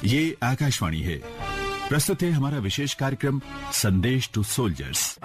ये आकाशवाणी है। प्रस्तुत है हमारा विशेष कार्यक्रम संदेश टू सोल्जर्स।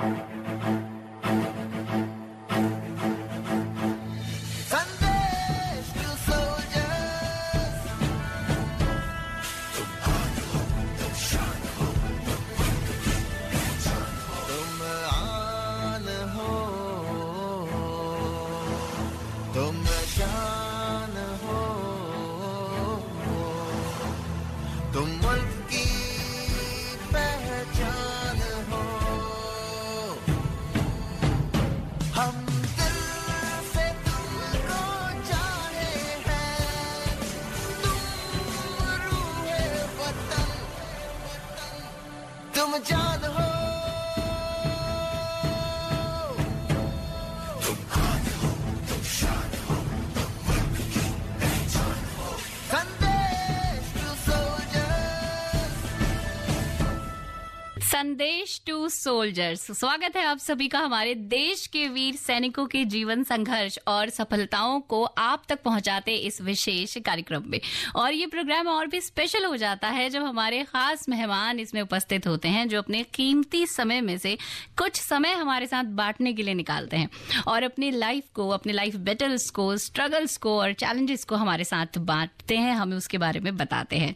संदेश टू सोल्जर्स। स्वागत है आप सभी का हमारे देश के वीर सैनिकों के जीवन संघर्ष और सफलताओं को आप तक पहुंचाते इस विशेष कार्यक्रम में। और ये प्रोग्राम और भी स्पेशल हो जाता है जब हमारे खास मेहमान इसमें उपस्थित होते हैं, जो अपने कीमती समय में से कुछ समय हमारे साथ बांटने के लिए निकालते हैं और अपनी लाइफ को, अपने लाइफ बैटल्स को, स्ट्रगल्स को और चैलेंजेस को हमारे साथ बांटते हैं, हमें उसके बारे में बताते हैं।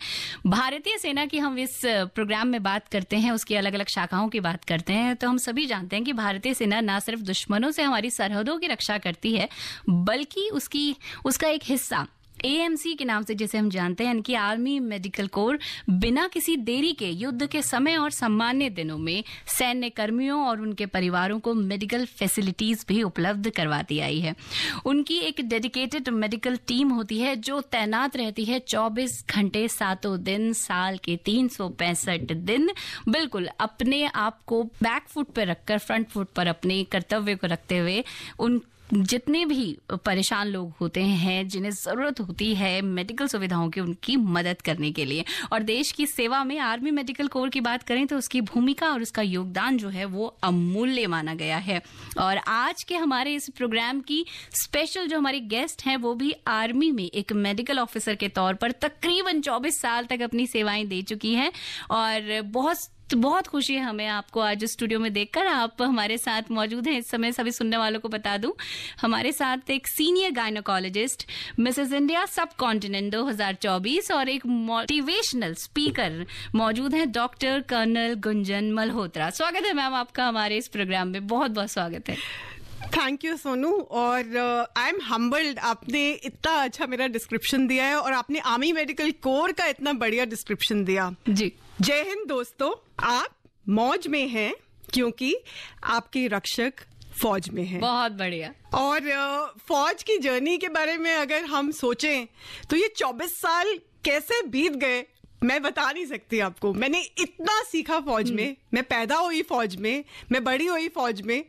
भारतीय सेना की हम इस प्रोग्राम में बात करते हैं, उसकी अलग अलग शाखाओं की बात करते हैं, तो हम सभी जानते हैं कि भारतीय सेना न सिर्फ दुश्मनों से हमारी सरहदों की रक्षा करती है, बल्कि उसका एक हिस्सा AMC के नाम से जिसे हम जानते हैं, यानी कि आर्मी मेडिकल कोर, बिना किसी देरी के युद्ध के समय और सामान्य दिनों में सैन्य कर्मियों और उनके परिवारों को मेडिकल फैसिलिटीज भी उपलब्ध करवाती आई है। उनकी एक डेडिकेटेड मेडिकल टीम होती है जो तैनात रहती है 24 घंटे 7 दिन, साल के 365 दिन, बिल्कुल अपने आप को बैक फुट पर रखकर फ्रंट फुट पर अपने कर्तव्य को रखते हुए उन जितने भी परेशान लोग होते हैं, जिन्हें जरूरत होती है मेडिकल सुविधाओं की, उनकी मदद करने के लिए। और देश की सेवा में आर्मी मेडिकल कोर की बात करें तो उसकी भूमिका और उसका योगदान जो है वो अमूल्य माना गया है। और आज के हमारे इस प्रोग्राम की स्पेशल जो हमारी गेस्ट हैं, वो भी आर्मी में एक मेडिकल ऑफिसर के तौर पर तकरीबन 24 साल तक अपनी सेवाएं दे चुकी हैं। और बहुत खुशी है हमें आपको आज स्टूडियो में देखकर। आप हमारे साथ मौजूद हैं इस समय। सभी सुनने वालों को बता दूं, हमारे साथ एक सीनियर गायनोकोलॉजिस्ट, मिसेस इंडिया सब कॉन्टिनेंट 2024 और एक मोटिवेशनल स्पीकर मौजूद हैं, डॉक्टर कर्नल गुंजन मल्होत्रा। स्वागत है मैम आपका हमारे इस प्रोग्राम में, बहुत बहुत स्वागत है। थैंक यू सोनू, और आई एम हम्बल्ड, आपने इतना अच्छा मेरा डिस्क्रिप्शन दिया है और आपने आर्मी मेडिकल कोर का इतना बढ़िया डिस्क्रिप्शन दिया जी। जय हिंद दोस्तों, आप मौज में हैं क्योंकि आपके रक्षक फौज में हैं। बहुत बढ़िया। और फौज की जर्नी के बारे में अगर हम सोचें तो ये 24 साल कैसे बीत गए मैं बता नहीं सकती आपको। मैंने इतना सीखा फौज में, मैं पैदा हुई फौज में, मैं बड़ी हुई फौज में,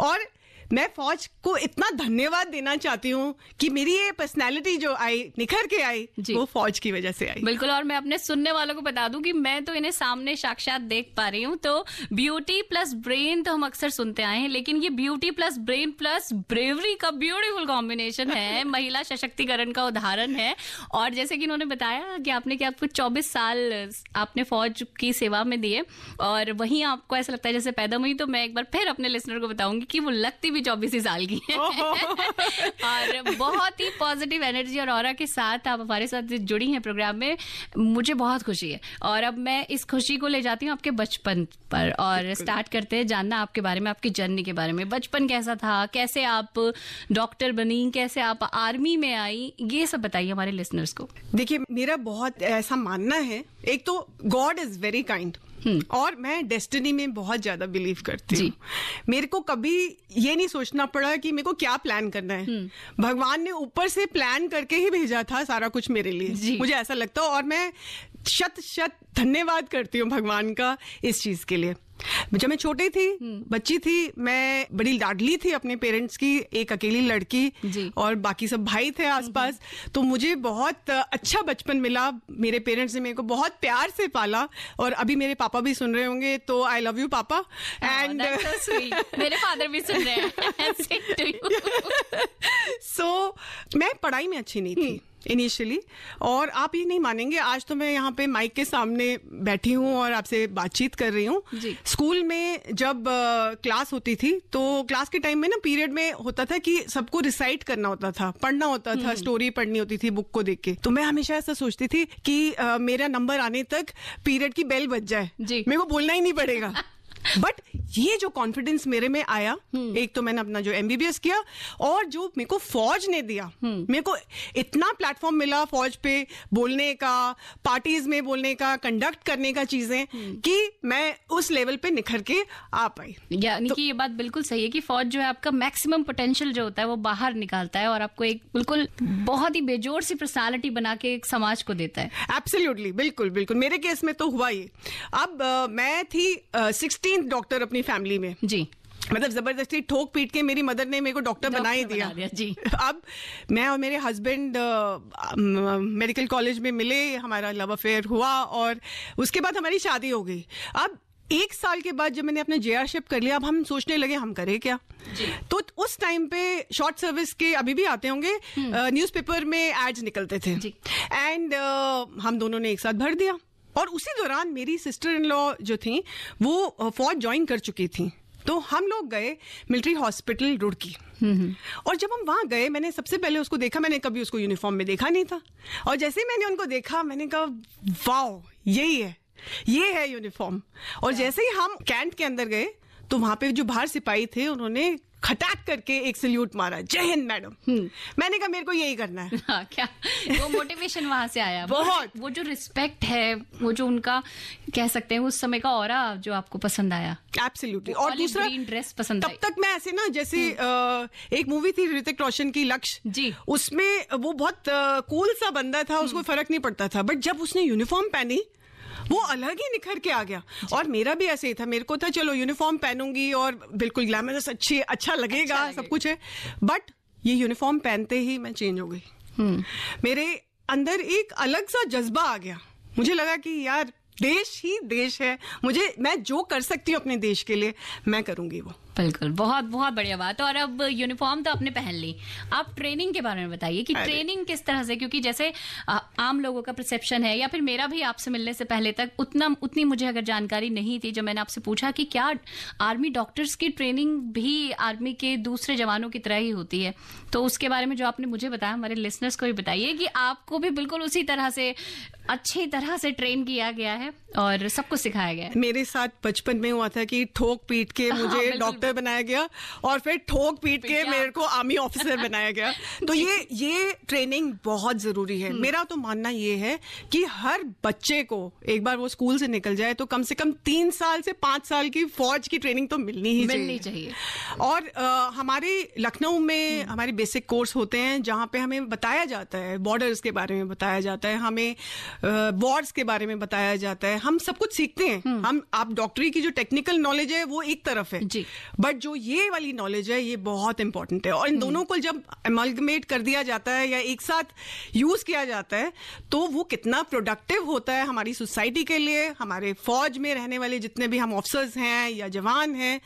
और मैं फौज को इतना धन्यवाद देना चाहती हूँ कि मेरी ये पर्सनैलिटी जो आई, निखर के आई, वो फौज की वजह से आई। बिल्कुल। और मैं अपने सुनने वालों को बता दूं कि मैं तो इन्हें सामने साक्षात देख पा रही हूँ। तो ब्यूटी प्लस ब्रेन तो हम अक्सर सुनते आए हैं, लेकिन ये beauty plus brain plus bravery का ब्यूटीफुल कॉम्बिनेशन है, महिला सशक्तिकरण का उदाहरण है। और जैसे कि इन्होंने बताया कि आपको 24 साल आपने फौज की सेवा में दिए और वहीं आपको ऐसा लगता है जैसे पैदा हुई, तो मैं एक बार फिर अपने लिसनर को बताऊंगी कि वो लगती भी 24 साल की है। और बहुत ही पॉजिटिव एनर्जी और ऑरा के साथ आप हमारे साथ जुड़ी हैं प्रोग्राम में, मुझे बहुत खुशी है। और अब मैं इस खुशी को ले जाती हूँ आपके बचपन पर और स्टार्ट करते हैं जानना आपके बारे में, आपकी जर्नी के बारे में। बचपन कैसा था, कैसे आप डॉक्टर बनी, कैसे आप आर्मी में आई, ये सब बताइए हमारे लिसनर्स को। देखिए, मेरा बहुत ऐसा मानना है, एक तो गॉड इज वेरी काइंड और मैं डेस्टिनी में बहुत ज्यादा बिलीव करती हूँ। मेरे को कभी ये नहीं सोचना पड़ा कि मेरे को क्या प्लान करना है, भगवान ने ऊपर से प्लान करके ही भेजा था सारा कुछ मेरे लिए, मुझे ऐसा लगता है। और मैं शत धन्यवाद करती हूँ भगवान का इस चीज के लिए। जब मैं छोटी थी, बच्ची थी, मैं बड़ी लाडली थी अपने पेरेंट्स की, एक अकेली लड़की और बाकी सब भाई थे आसपास। तो मुझे बहुत अच्छा बचपन मिला, मेरे पेरेंट्स ने मेरे को बहुत प्यार से पाला। और अभी मेरे पापा भी सुन रहे होंगे तो आई लव यू पापा। एंड मेरे फादर भी सुन रहे हैं। सो मैं पढ़ाई में अच्छी नहीं थी इनिशियली, और आप ये नहीं मानेंगे, आज तो मैं यहाँ पे माइक के सामने बैठी हूँ और आपसे बातचीत कर रही हूँ। स्कूल में जब क्लास होती थी तो क्लास के टाइम में ना पीरियड में होता था कि सबको रिसाइट करना होता था, पढ़ना होता था, स्टोरी पढ़नी होती थी बुक को देख के। तो मैं हमेशा ऐसा सोचती थी कि मेरा नंबर आने तक पीरियड की बेल बज जाए, मेरे को बोलना ही नहीं पड़ेगा। बट ये जो कॉन्फिडेंस मेरे में आया, एक तो मैंने अपना जो MBBS किया, और जो मेरे को फौज ने दिया, मेरे को इतना प्लेटफॉर्म मिला फौज पे बोलने का, पार्टीज में बोलने का, कंडक्ट करने का चीजें, कि मैं उस लेवल पे निखर के आ पाई। यानी कि ये बात बिल्कुल सही है कि फौज जो है आपका मैक्सिमम पोटेंशियल जो होता है वो बाहर निकालता है और आपको एक बिल्कुल बहुत ही बेजोड़ सी पर्सनालिटी बना के एक समाज को देता है। एब्सोल्युटली, बिल्कुल बिल्कुल। मेरे केस में तो हुआ ये। अब मैं थी 16 डॉक्टर अपनी फैमिली में जी, मतलब जबरदस्ती ठोक पीट के मेरी मदर ने मेरे को डॉक्टर बना ही दिया जी। अब मैं और मेरे हस्बैंड मेडिकल कॉलेज में मिले, हमारा लव अफेयर हुआ और उसके बाद हमारी शादी हो गई। अब 1 साल के बाद जब मैंने अपना JRship कर लिया, अब हम सोचने लगे हम करें क्या जी। तो उस टाइम पे शॉर्ट सर्विस के अभी भी आते होंगे, न्यूज़पेपर में एड्स निकलते थे एंड हम दोनों ने एक साथ भर दिया। और उसी दौरान मेरी सिस्टर इन लॉ जो थी वो फौज ज्वाइन कर चुकी थी, तो हम लोग गए मिलिट्री हॉस्पिटल रुड़की। और जब हम वहां गए, मैंने सबसे पहले उसको देखा, मैंने कभी उसको यूनिफॉर्म में देखा नहीं था, और जैसे ही मैंने उनको देखा मैंने कहा वाओ, यही है, ये है यूनिफॉर्म। और जैसे ही हम कैंट के अंदर गए तो वहां पे जो बाहर सिपाही थे उन्होंने खटाक करके एक सल्यूट मारा, जय हिंद मैडम। मैंने कहा मेरे को यही करना है। हाँ, क्या वो मोटिवेशन वहां से आया? बहुत। वो जो रिस्पेक्ट है, वो जो उनका कह सकते हैं उस समय का ऑरा जो आपको पसंद आया। एब्सोल्युटली। और दूसरा ड्रेस पसंद आई। तब तक मैं ऐसे ना, जैसे एक मूवी थी ऋतिक रोशन की, लक्ष्य जी, उसमें वो बहुत कूल सा बंदा था, उसको फर्क नहीं पड़ता था, बट जब उसने यूनिफॉर्म पहनी वो अलग ही निखर के आ गया। और मेरा भी ऐसे ही था, मेरे को था चलो यूनिफॉर्म पहनूंगी और बिल्कुल ग्लैमरस अच्छा लगेगा, सब कुछ है, बट ये यूनिफॉर्म पहनते ही मैं चेंज हो गई। मेरे अंदर एक अलग सा जज्बा आ गया, मुझे लगा कि यार देश ही देश है, मैं जो कर सकती हूँ अपने देश के लिए मैं करूंगी वो। बिल्कुल, बहुत बहुत बढ़िया बात। और अब यूनिफॉर्म तो आपने पहन ली, आप ट्रेनिंग के बारे में बताइए कि ट्रेनिंग किस तरह से, क्योंकि जैसे आम लोगों का परसेप्शन है, या फिर मेरा भी आपसे मिलने से पहले तक उतनी मुझे अगर जानकारी नहीं थी, जब मैंने आपसे पूछा कि क्या आर्मी डॉक्टर्स की ट्रेनिंग भी आर्मी के दूसरे जवानों की तरह ही होती है, तो उसके बारे में जो आपने मुझे बताया हमारे लिसनर्स को भी बताइए कि आपको भी बिल्कुल उसी तरह से अच्छी तरह से ट्रेन किया गया है और सब कुछ सिखाया गया है। मेरे साथ बचपन में हुआ था कि ठोक पीट के मुझे डॉक्टर बनाया गया और फिर ठोक पीट के मेरे को आर्मी ऑफिसर बनाया गया। तो ये ट्रेनिंग बहुत जरूरी है। मेरा तो मानना ये है कि हर बच्चे को एक बार वो स्कूल से निकल जाए तो कम से कम 3 साल से 5 साल की फौज की ट्रेनिंग तो मिलनी ही चाहिए। और हमारे लखनऊ में हमारे बेसिक कोर्स होते हैं जहां पे हमें बताया जाता है, बॉर्डर्स के बारे में बताया जाता है, हमें वॉर्स के बारे में बताया जाता है, हम सब कुछ सीखते हैं। आप डॉक्टरी की जो टेक्निकल नॉलेज है वो एक तरफ है, बट जो ये वाली नॉलेज है ये बहुत इंपॉर्टेंट है। और इन दोनों को जब एमलगमेट कर दिया जाता है या एक साथ यूज किया जाता है तो वो कितना प्रोडक्टिव होता है हमारी सोसाइटी के लिए, हमारे फौज में रहने वाले जितने भी हम ऑफिसर्स हैं या जवान हैं,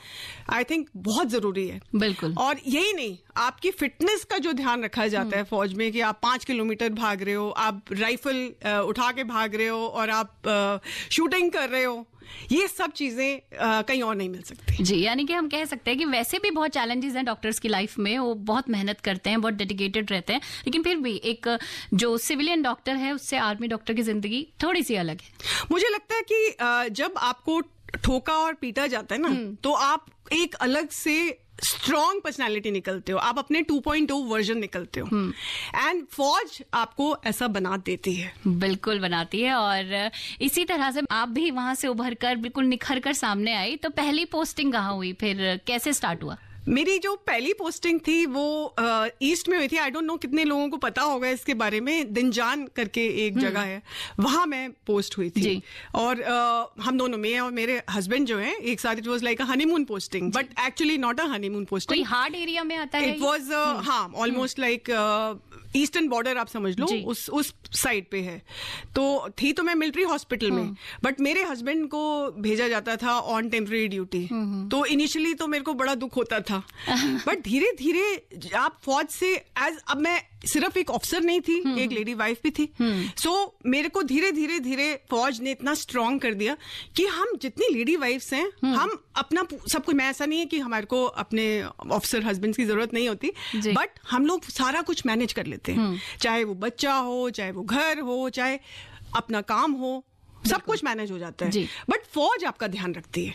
आई थिंक बहुत जरूरी है। बिल्कुल। और यही नहीं, आपकी फिटनेस का जो ध्यान रखा जाता है फौज में कि आप 5 किलोमीटर भाग रहे हो, आप राइफल उठा के भाग रहे हो और आप शूटिंग कर रहे हो, ये सब चीजें कहीं और नहीं मिल सकती। जी, यानी कि हम कह सकते हैं कि वैसे भी बहुत चैलेंजेस हैं डॉक्टर्स की लाइफ में, वो बहुत मेहनत करते हैं, बहुत डेडिकेटेड रहते हैं, लेकिन फिर भी एक जो सिविलियन डॉक्टर है उससे आर्मी डॉक्टर की जिंदगी थोड़ी सी अलग है। मुझे लगता है कि जब आपको ठोका और पीटा जाता है ना तो आप एक अलग से स्ट्रॉन्ग पर्सनालिटी निकलते हो, आप अपने 2.0 वर्जन निकलते हो, एंड फौज आपको ऐसा बना देती है। बिल्कुल बनाती है। और इसी तरह से आप भी वहां से उभर कर बिल्कुल निखर कर सामने आई। तो पहली पोस्टिंग कहाँ हुई, फिर कैसे स्टार्ट हुआ? मेरी जो पहली पोस्टिंग थी वो ईस्ट में हुई थी। आई डोंट नो कितने लोगों को पता होगा इसके बारे में, दिनजान करके एक जगह है, वहां मैं पोस्ट हुई थी। और हम दोनों, मैं और मेरे हस्बैंड जो है एक साथ, it was like a honeymoon posting, but actually not a honeymoon posting. कोई हार्ड एरिया में आता है? इट वाज हाँ, ऑलमोस्ट लाइक ईस्टर्न बॉर्डर आप समझ लो, उस साइड पे है। तो मैं मिलिट्री हॉस्पिटल में, बट मेरे हस्बैंड को भेजा जाता था ऑन टेम्परेरी ड्यूटी। तो इनिशियली तो मेरे को बड़ा दुख होता था, बट धीरे धीरे आप फौज से अब मैं सिर्फ एक ऑफिसर नहीं थी, एक लेडी वाइफ भी थी। सो मेरे को धीरे धीरे धीरे फौज ने इतना स्ट्रांग कर दिया कि हम जितनी लेडी वाइफ्स हैं, हम अपना सब कुछ, मैं ऐसा नहीं है कि हमारे को अपने ऑफिसर हस्बैंड की जरूरत नहीं होती, बट हम लोग सारा कुछ मैनेज कर लेते हैं, चाहे वो बच्चा हो, चाहे वो घर हो, चाहे अपना काम हो, सब कुछ मैनेज हो जाता है। बट फौज आपका ध्यान रखती है।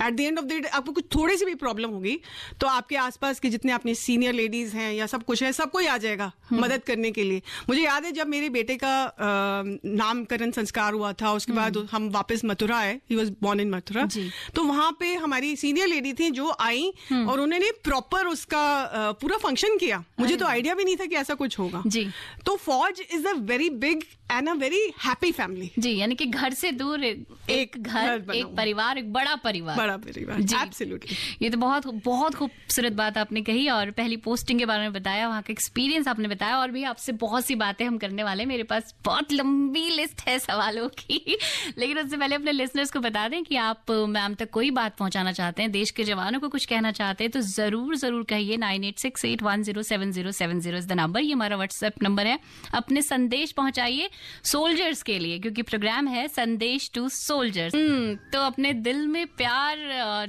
At the end of the day आपको कुछ थोड़ी सी भी प्रॉब्लम होगी तो आपके आसपास के जितने अपने सीनियर लेडीज हैं या सब कुछ है, सबको ही आ जाएगा मदद करने के लिए। मुझे याद है जब मेरे बेटे का नामकरण संस्कार हुआ था, उसके बाद हम वापस मथुरा आए, he was born in Mathura, तो वहां पे हमारी सीनियर लेडी थी जो आई और उन्होंने प्रॉपर उसका पूरा फंक्शन किया। मुझे तो आइडिया भी नहीं था कि ऐसा कुछ होगा। तो फौज is a very big and a very happy family. जी, यानी कि घर से दूर एक घर, एक परिवार, एक बड़ा परिवार। एब्सोल्युटली। ये तो बहुत बहुत खूबसूरत बात आपने कही, और पहली पोस्टिंग के बारे में बताया, वहाँ का एक्सपीरियंस आपने बताया, और भी आपसे बहुत सी बातें हम करने वाले हैं। मेरे पास बहुत लंबी लिस्ट है सवालों की, लेकिन उससे पहले अपने लिसनर्स को बता दें कि आप मैम तक कोई बात पहुंचाना चाहते हैं, देश के जवानों को कुछ कहना चाहते हैं, तो जरूर कहिए। 9868107070 इज द नंबर, ये हमारा व्हाट्सएप नंबर है। अपने संदेश पहुंचाइए सोल्जर्स के लिए, क्योंकि प्रोग्राम है संदेश टू सोल्जर्स। तो अपने दिल में प्यार और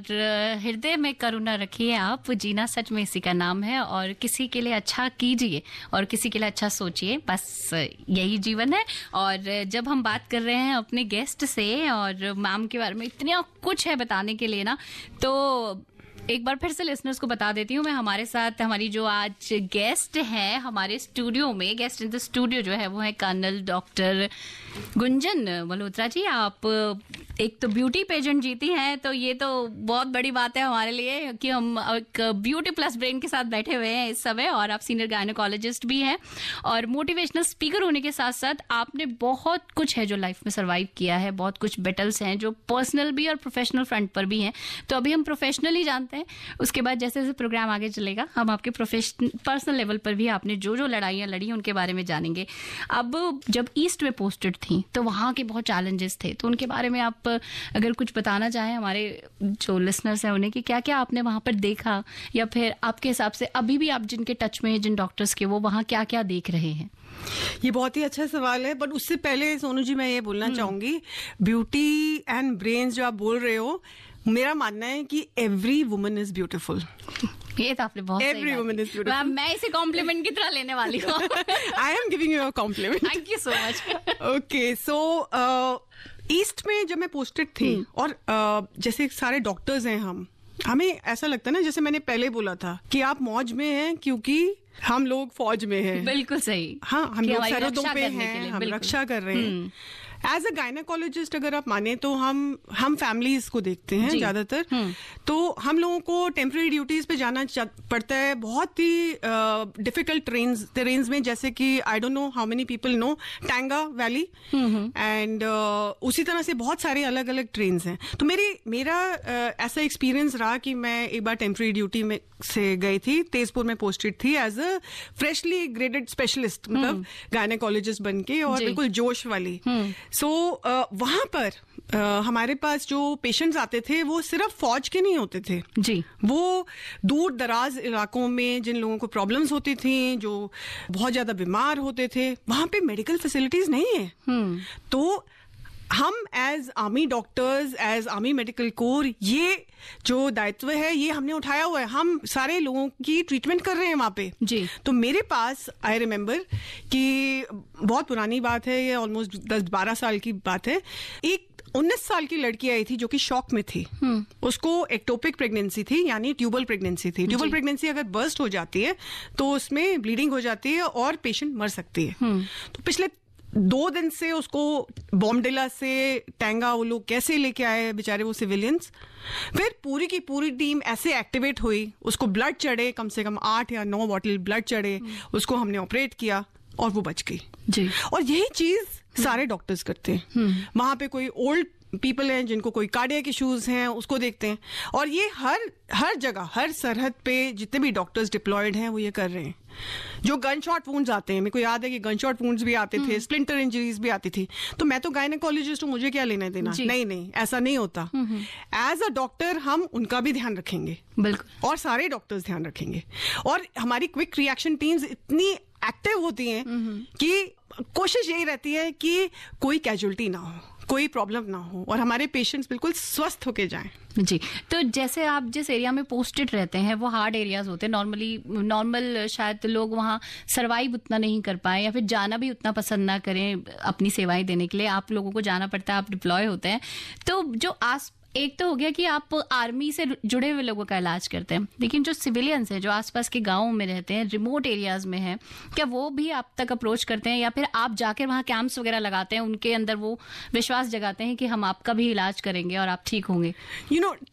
हृदय में करुणा रखिए आप, जीना सच में इसी का नाम है, और किसी के लिए अच्छा कीजिए और किसी के लिए अच्छा सोचिए, बस यही जीवन है। और जब हम बात कर रहे हैं अपने गेस्ट से और मैम के बारे में इतना कुछ है बताने के लिए ना, तो एक बार फिर से लिसनर्स को बता देती हूँ मैं, हमारे साथ हमारी जो आज गेस्ट है हमारे स्टूडियो में, गेस्ट इन द स्टूडियो जो है वो है कर्नल डॉक्टर गुंजन मल्होत्रा जी। आप एक तो ब्यूटी पेजेंट जीती हैं, तो ये तो बहुत बड़ी बात है हमारे लिए कि हम एक ब्यूटी प्लस ब्रेन के साथ बैठे हुए हैं इस समय, और आप सीनियर गायनेकोलॉजिस्ट भी हैं और मोटिवेशनल स्पीकर होने के साथ साथ आपने बहुत कुछ है जो लाइफ में सर्वाइव किया है, बहुत कुछ बैटल्स हैं जो पर्सनल भी और प्रोफेशनल फ्रंट पर भी हैं। तो अभी हम प्रोफेशनली जानते हैं, उसके बाद जैसे जैसे प्रोग्राम आगे चलेगा हम आपके पर्सनल लेवल पर भी आपने जो जो लड़ाइयाँ लड़ी उनके बारे में जानेंगे। अब जब ईस्ट में पोस्टेड थी तो वहाँ के बहुत चैलेंजेस थे, तो उनके बारे में आप अगर कुछ बताना चाहें हमारे जो लिसनर्स हैं उन्हें, कि क्या क्या आपने वहां पर देखा, या फिर आपके हिसाब से अभी भी आप जिनके टच में हैं, जिन डॉक्टर्स के, वो वहां क्या क्या देख रहे हैं। ये बहुत ही अच्छा सवाल है, बट उससे पहले सोनू जी मैं ये बोलना चाहूंगी, ब्यूटी एंड ब्रेन्स जो आप बोल रहे हो, मेरा मानना है कि एवरी वुमन इज ब्यूटीफुल। ये तो आपने बहुत एवरी वुमन इज ब्यूटीफुल। मैं इसे कॉम्प्लीमेंट की तरह लेने वाली हूँ। I am giving you a compliment. Thank you so much. Okay, so east में जब मैं पोस्टेड थी, और जैसे सारे डॉक्टर्स हैं, हमें ऐसा लगता है ना, जैसे मैंने पहले बोला था कि आप मौज में हैं क्योंकि हम लोग फौज में हैं। बिल्कुल सही। हाँ, हम लोग सरहदों पे हैं, हम रक्षा कर रहे हैं। एज अ गायनेकोलॉजिस्ट अगर आप माने तो हम फैमिलीज को देखते हैं ज्यादातर, तो हम लोगों को टेम्परेरी ड्यूटीज पे जाना पड़ता है, बहुत ही डिफिकल्ट टेरेन्स में, जैसे कि I don't know how many people know टांगा वैली, एंड उसी तरह से बहुत सारे अलग अलग ट्रेन्स हैं। तो मेरा ऐसा एक्सपीरियंस रहा कि मैं एक बार टेम्परेरी ड्यूटी में से गई थी, तेजपुर में पोस्टेड थी as a freshly graded specialist, मतलब गायनेकोलॉजिस्ट बन के, और बिल्कुल जोश वाली। सो वहां पर हमारे पास जो पेशेंट्स आते थे वो सिर्फ फौज के नहीं होते थे जी, वो दूर दराज इलाकों में जिन लोगों को प्रॉब्लम्स होती थी, जो बहुत ज्यादा बीमार होते थे, वहां पे मेडिकल फैसिलिटीज नहीं है। तो हम as army doctors, as army medical corps, ये जो दायित्व है ये हमने उठाया हुआ है, हम सारे लोगों की ट्रीटमेंट कर रहे हैं वहां पे जी। तो मेरे पास आई रिमेम्बर कि बहुत पुरानी बात है, ये ऑलमोस्ट 10-12 साल की बात है, एक 19 साल की लड़की आई थी जो कि शॉक में थी। उसको एक्टोपिक प्रेगनेंसी थी, यानी ट्यूबल प्रेगनेंसी थी। ट्यूबल प्रेगनेंसी अगर बर्स्ट हो जाती है तो उसमें ब्लीडिंग हो जाती है और पेशेंट मर सकती है। तो पिछले 2 दिन से उसको बॉम्बडिला से टांगा वो लोग कैसे लेके आए बेचारे, वो सिविलियंस, फिर पूरी की पूरी टीम ऐसे एक्टिवेट हुई, उसको ब्लड चढ़े, कम से कम 8 या 9 बॉटल ब्लड चढ़े, उसको हमने ऑपरेट किया और वो बच गई जी। और यही चीज सारे डॉक्टर्स करते हैं। वहां पे कोई ओल्ड पीपल हैं जिनको कोई कार्डियक इश्यूज हैं, उसको देखते हैं। और ये हर जगह, हर सरहद पे जितने भी डॉक्टर्स डिप्लॉयड हैं वो ये कर रहे हैं। जो गन शॉट वुंड्स आते हैं, मेरे को याद है कि गन शॉट वुंड्स भी आते थे, स्प्लिंटर इंजरीज भी आती थी, तो मैं तो गायनेकोलॉजिस्ट हूँ, मुझे क्या लेना देना। नहीं, ऐसा नहीं होता। एज अ डॉक्टर हम उनका भी ध्यान रखेंगे, बिल्कुल, और सारे डॉक्टर्स ध्यान रखेंगे। और हमारी क्विक रिएक्शन टीम्स इतनी एक्टिव होती हैं कि कोशिश यही रहती है कि कोई कैजुअलिटी ना हो, कोई प्रॉब्लम ना हो, और हमारे पेशेंट्स बिल्कुल स्वस्थ होके जाएं। जी, तो जैसे आप जिस एरिया में पोस्टेड रहते हैं वो हार्ड एरियाज होते हैं, नॉर्मल शायद लोग वहाँ सरवाइव उतना नहीं कर पाए या फिर जाना भी उतना पसंद ना करें अपनी सेवाएं देने के लिए। आप लोगों को जाना पड़ता है, आप डिप्लॉय होते हैं। तो जो एक तो हो गया कि आप आर्मी से जुड़े हुए लोगों का इलाज करते हैं, लेकिन जो सिविलियंस हैं, जो आसपास के गांवों में रहते हैं, रिमोट एरियाज में हैं, क्या वो भी आप तक अप्रोच करते हैं या फिर आप जाकर वहां कैंप्स वगैरह लगाते हैं, उनके अंदर वो विश्वास जगाते हैं कि हम आपका भी इलाज करेंगे और आप ठीक होंगे?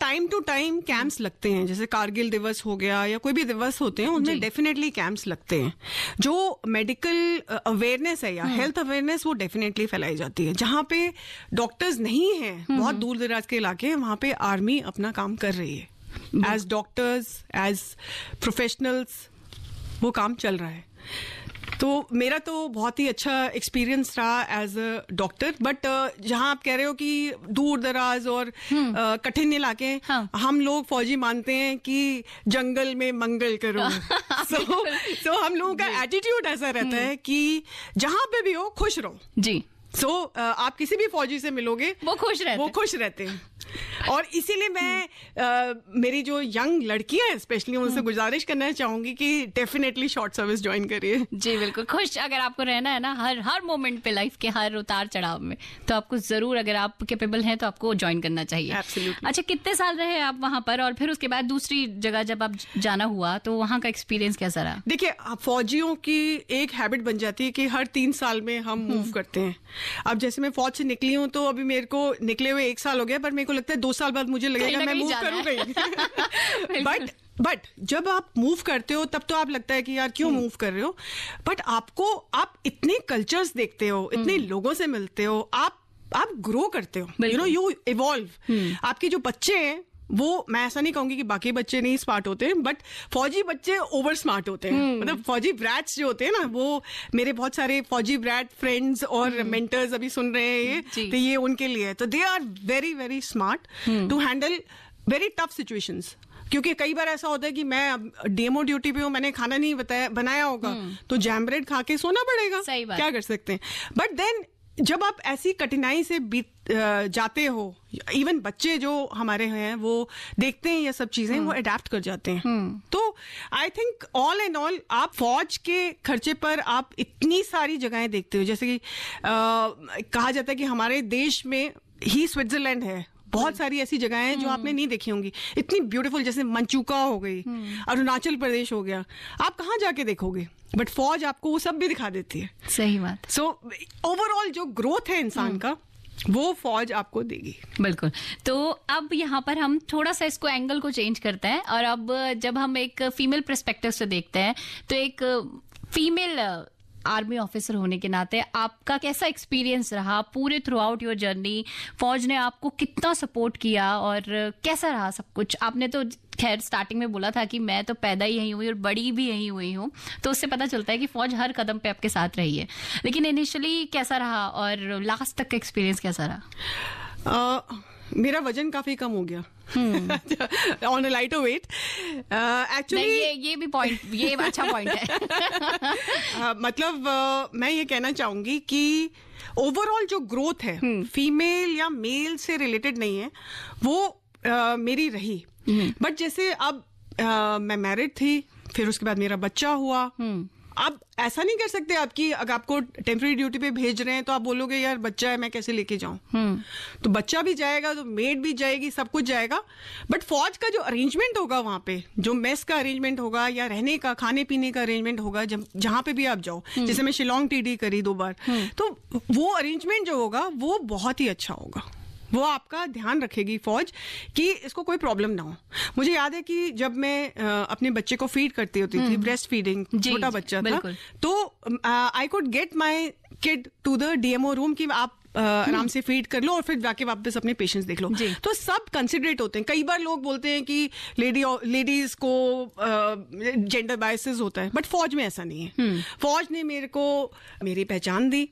टाइम टू टाइम कैंप्स लगते हैं, जैसे कारगिल दिवस हो गया या कोई भी दिवस होते हैं, उनमें डेफिनेटली कैंप्स लगते हैं। जो मेडिकल अवेयरनेस है या हेल्थ अवेयरनेस, वो डेफिनेटली फैलाई जाती है। जहां पे डॉक्टर्स नहीं है, बहुत दूर दराज के इलाके, वहां पे आर्मी अपना काम कर रही है। एज डॉक्टर्स, एज प्रोफेशनल्स वो काम चल रहा है। तो मेरा तो बहुत ही अच्छा एक्सपीरियंस रहा एज अ डॉक्टर। बट जहां आप कह रहे हो कि दूर दराज और कठिन इलाके, हम लोग फौजी मानते हैं कि जंगल में मंगल करो। सो हम लोगों का एटीट्यूड ऐसा रहता है कि जहां पे भी हो खुश रहो जी। आप किसी भी फौजी से मिलोगे वो खुश रहते हैं। और इसीलिए मैं मेरी जो यंग लड़कियां हैं स्पेशली उनसे गुजारिश करना चाहूंगी कि डेफिनेटली शॉर्ट सर्विस ज्वाइन करिए। जी बिल्कुल, खुश अगर आपको रहना है ना हर मोमेंट पे, लाइफ के हर उतार चढ़ाव में, तो आपको जरूर, अगर आप कैपेबल हैं तो आपको ज्वाइन करना चाहिए। Absolutely. अच्छा, कितने साल रहे आप वहां पर, और फिर उसके बाद दूसरी जगह जब आप जाना हुआ तो वहां का एक्सपीरियंस कैसा रहा? देखिए, फौजियों की एक हैबिट बन जाती है कि हर 3 साल में हम मूव करते हैं। अब जैसे मैं फौज से निकली हूँ तो अभी मेरे को निकले हुए 1 साल हो गया, पर मेरे को लगता है 2 साल बाद मुझे लगेगा मैं मूव करूंगा। बट जब आप मूव करते हो तब तो आप लगता है कि यार क्यों मूव कर रहे हो, बट आप इतने कल्चर्स देखते हो, इतने लोगों से मिलते हो, आप ग्रो करते हो, यू इवॉल्व। आपके जो बच्चे हैं वो, मैं ऐसा नहीं कहूंगी कि बाकी बच्चे नहीं स्मार्ट होते हैं, बट फौजी बच्चे ओवर स्मार्ट होते हैं। मतलब फौजी ब्रैट्स जो होते हैं ना, वो मेरे बहुत सारे फौजी ब्रैट फ्रेंड्स और मेंटर्स अभी सुन रहे हैं तो ये उनके लिए है। तो they are very very smart to handle very tough situations. क्योंकि कई बार ऐसा होता है कि मैं अब डीएमओ ड्यूटी पे हूँ, मैंने खाना नहीं बनाया होगा तो जैम ब्रेड खा के सोना पड़ेगा, क्या कर सकते हैं। बट देन जब आप ऐसी कठिनाई से जाते हो, इवन बच्चे जो हमारे हैं वो देखते हैं ये सब चीजें, वो अडेप्ट कर जाते हैं। तो I think all and all आप फौज के खर्चे पर आप इतनी सारी जगहें देखते हो। जैसे कि कहा जाता है कि हमारे देश में ही स्विट्जरलैंड है। बहुत सारी ऐसी जगहें हैं जो आपने नहीं देखी होंगी, इतनी ब्यूटीफुल, जैसे मंचूका हो गई, अरुणाचल प्रदेश हो गया, आप कहाँ जाके देखोगे, बट फौज आपको वो सब भी दिखा देती है। सही बात। सो ओवरऑल जो ग्रोथ है इंसान का, वो फौज आपको देगी। बिल्कुल। तो अब यहाँ पर हम थोड़ा सा इसको एंगल को चेंज करते हैं, और अब जब हम एक फीमेल पर्सपेक्टिव से देखते हैं तो एक फीमेल आर्मी ऑफिसर होने के नाते आपका कैसा एक्सपीरियंस रहा पूरे थ्रू आउट योर जर्नी? फौज ने आपको कितना सपोर्ट किया और कैसा रहा सब कुछ? आपने तो खैर स्टार्टिंग में बोला था कि मैं तो पैदा ही यहीं हुई और बड़ी भी यहीं हुई हूँ, तो उससे पता चलता है कि फौज हर कदम पे आपके साथ रही है, लेकिन इनिशियली कैसा रहा और लास्ट तक का एक्सपीरियंस कैसा रहा? मेरा वजन काफी कम हो गया on a lighter weight actually. ये भी पॉइंट, ये अच्छा पॉइंट है। मतलब मैं ये कहना चाहूंगी कि ओवरऑल जो ग्रोथ है फीमेल या मेल से रिलेटेड नहीं है, वो मेरी रही। बट जैसे अब मैं मैरिड थी, फिर उसके बाद मेरा बच्चा हुआ। अब ऐसा नहीं कर सकते आपकी, अगर आपको टेम्पररी ड्यूटी पे भेज रहे हैं तो आप बोलोगे यार बच्चा है मैं कैसे लेके जाऊं। तो बच्चा भी जाएगा, तो मेड भी जाएगी, सब कुछ जाएगा। बट फौज का जो अरेंजमेंट होगा वहां पे, जो मेस का अरेंजमेंट होगा या रहने का खाने पीने का अरेंजमेंट होगा, जहां पे भी आप जाओ, जैसे मैं शिलोंग टीडी करी 2 बार, तो वो अरेंजमेंट जो होगा वो बहुत ही अच्छा होगा। वो आपका ध्यान रखेगी फौज कि इसको कोई प्रॉब्लम ना हो। मुझे याद है कि जब मैं अपने बच्चे को फीड करती होती थी, ब्रेस्ट फीडिंग, छोटा बच्चा था, तो I could get my kid to the DMO room कि आप आराम से फीड कर लो और फिर जाके वापस अपने पेशेंट्स देख लो। तो सब कंसिडरेट होते हैं। कई बार लोग बोलते हैं कि लेडीज को जेंडर बायसेस होता है, बट फौज में ऐसा नहीं है। फौज ने मेरे को मेरी पहचान दी,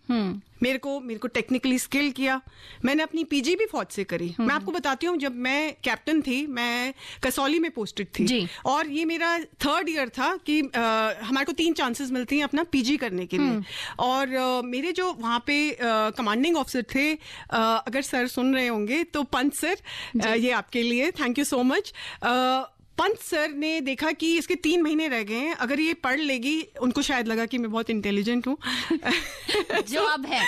मेरे को टेक्निकली स्किल किया। मैंने अपनी पीजी भी फौज से करी। मैं आपको बताती हूँ, जब मैं कैप्टन थी, मैं कसौली में पोस्टेड थी और ये मेरा 3rd ईयर था कि हमारे को 3 चांसेस मिलती हैं अपना पीजी करने के लिए। और मेरे जो वहाँ पे कमांडिंग ऑफिसर थे, अगर सर सुन रहे होंगे तो पंत सर, ये आपके लिए thank you so much. Pant sir ने देखा कि इसके 3 महीने रह गए हैं, अगर ये पढ़ लेगी, उनको शायद लगा कि मैं बहुत इंटेलिजेंट हूँ जो अब है।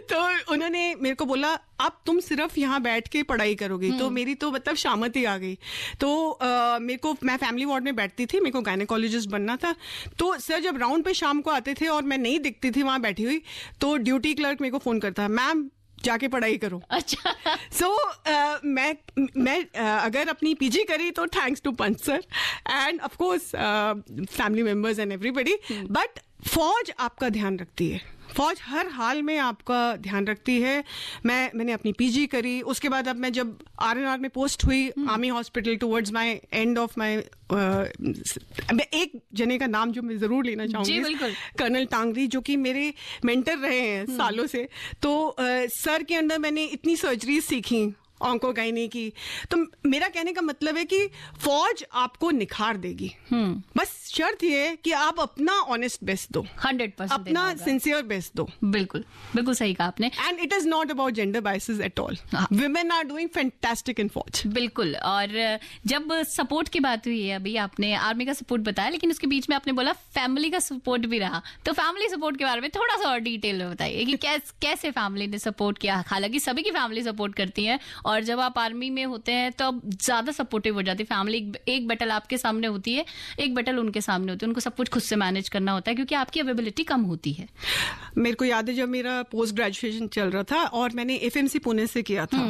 तो उन्होंने मेरे को बोला, अब तुम सिर्फ यहाँ बैठ के पढ़ाई करोगी। तो मेरी तो मतलब शामत ही आ गई। तो मैं फैमिली वार्ड में बैठती थी, मेरे को गायनेकोलॉजिस्ट बनना था। तो सर जब राउंड पे शाम को आते थे और मैं नहीं दिखती थी वहां बैठी हुई, तो ड्यूटी क्लर्क मेरे को फोन करता, मैम जाके पढ़ाई करो। अच्छा। मैं अगर अपनी पीजी करी तो thanks to Pant sir and of course family members and everybody. But फौज आपका ध्यान रखती है, फौज हर हाल में आपका ध्यान रखती है। मैंने अपनी पीजी करी, उसके बाद अब मैं जब आरएनआर में पोस्ट हुई, army hospital, towards my end of my, मैं एक जने का नाम जो मैं जरूर लेना चाहूंगी, कर्नल टांगरी, जो कि मेरे मेंटर रहे हैं सालों से। तो सर के अंदर मैंने इतनी सर्जरी सीखी ऑन्कोगाइनी की। तो मेरा कहने का मतलब है कि फौज आपको निखार देगी, बस शर्त ये है कि आप अपना ऑनेस्ट बेस्ट दो, 100% अपना सिंसियर बेस्ट दो। बिल्कुल बिल्कुल सही कहा आपने। And it is not about gender biases at all. Women are doing fantastic in फौज। बिल्कुल। और जब सपोर्ट की बात हुई है, अभी आपने आर्मी का सपोर्ट बताया, लेकिन उसके बीच में आपने बोला फैमिली का सपोर्ट भी रहा। तो फैमिली सपोर्ट के बारे में थोड़ा सा और डिटेल में बताइए कि कैसे फैमिली ने सपोर्ट किया। हालांकि सभी की फैमिली सपोर्ट करती है, और जब आप आर्मी में होते हैं तो अब ज्यादा सपोर्टिव हो जाती है फैमिली। एक बैटल आपके सामने होती है, एक बैटल उनके सामने होती है, उनको सब कुछ खुद से मैनेज करना होता है क्योंकि आपकी अवेलेबिलिटी कम होती है। मेरे को याद है जब मेरा पोस्ट ग्रेजुएशन चल रहा था और मैंने एफएमसी पुणे से किया था,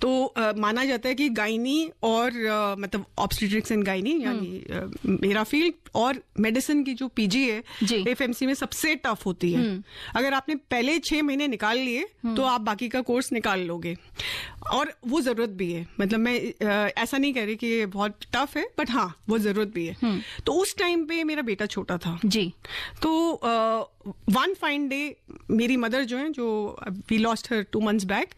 तो माना जाता है कि गायनी और मतलब ऑब्स्टेट्रिक्स एंड गायनी, यानी मेरा फील्ड, और मेडिसिन की जो पीजी है एफएमसी में सबसे टफ होती है। अगर आपने पहले 6 महीने निकाल लिए तो आप बाकी का कोर्स निकाल लोगे, और वो जरूरत भी है। मतलब मैं ऐसा नहीं कह रही कि ये बहुत टफ है, बट हाँ वो जरूरत भी है। तो उस टाइम पे मेरा बेटा छोटा था जी। तो वन फाइन डे मेरी मदर जो है, जो we lost her 2 months back,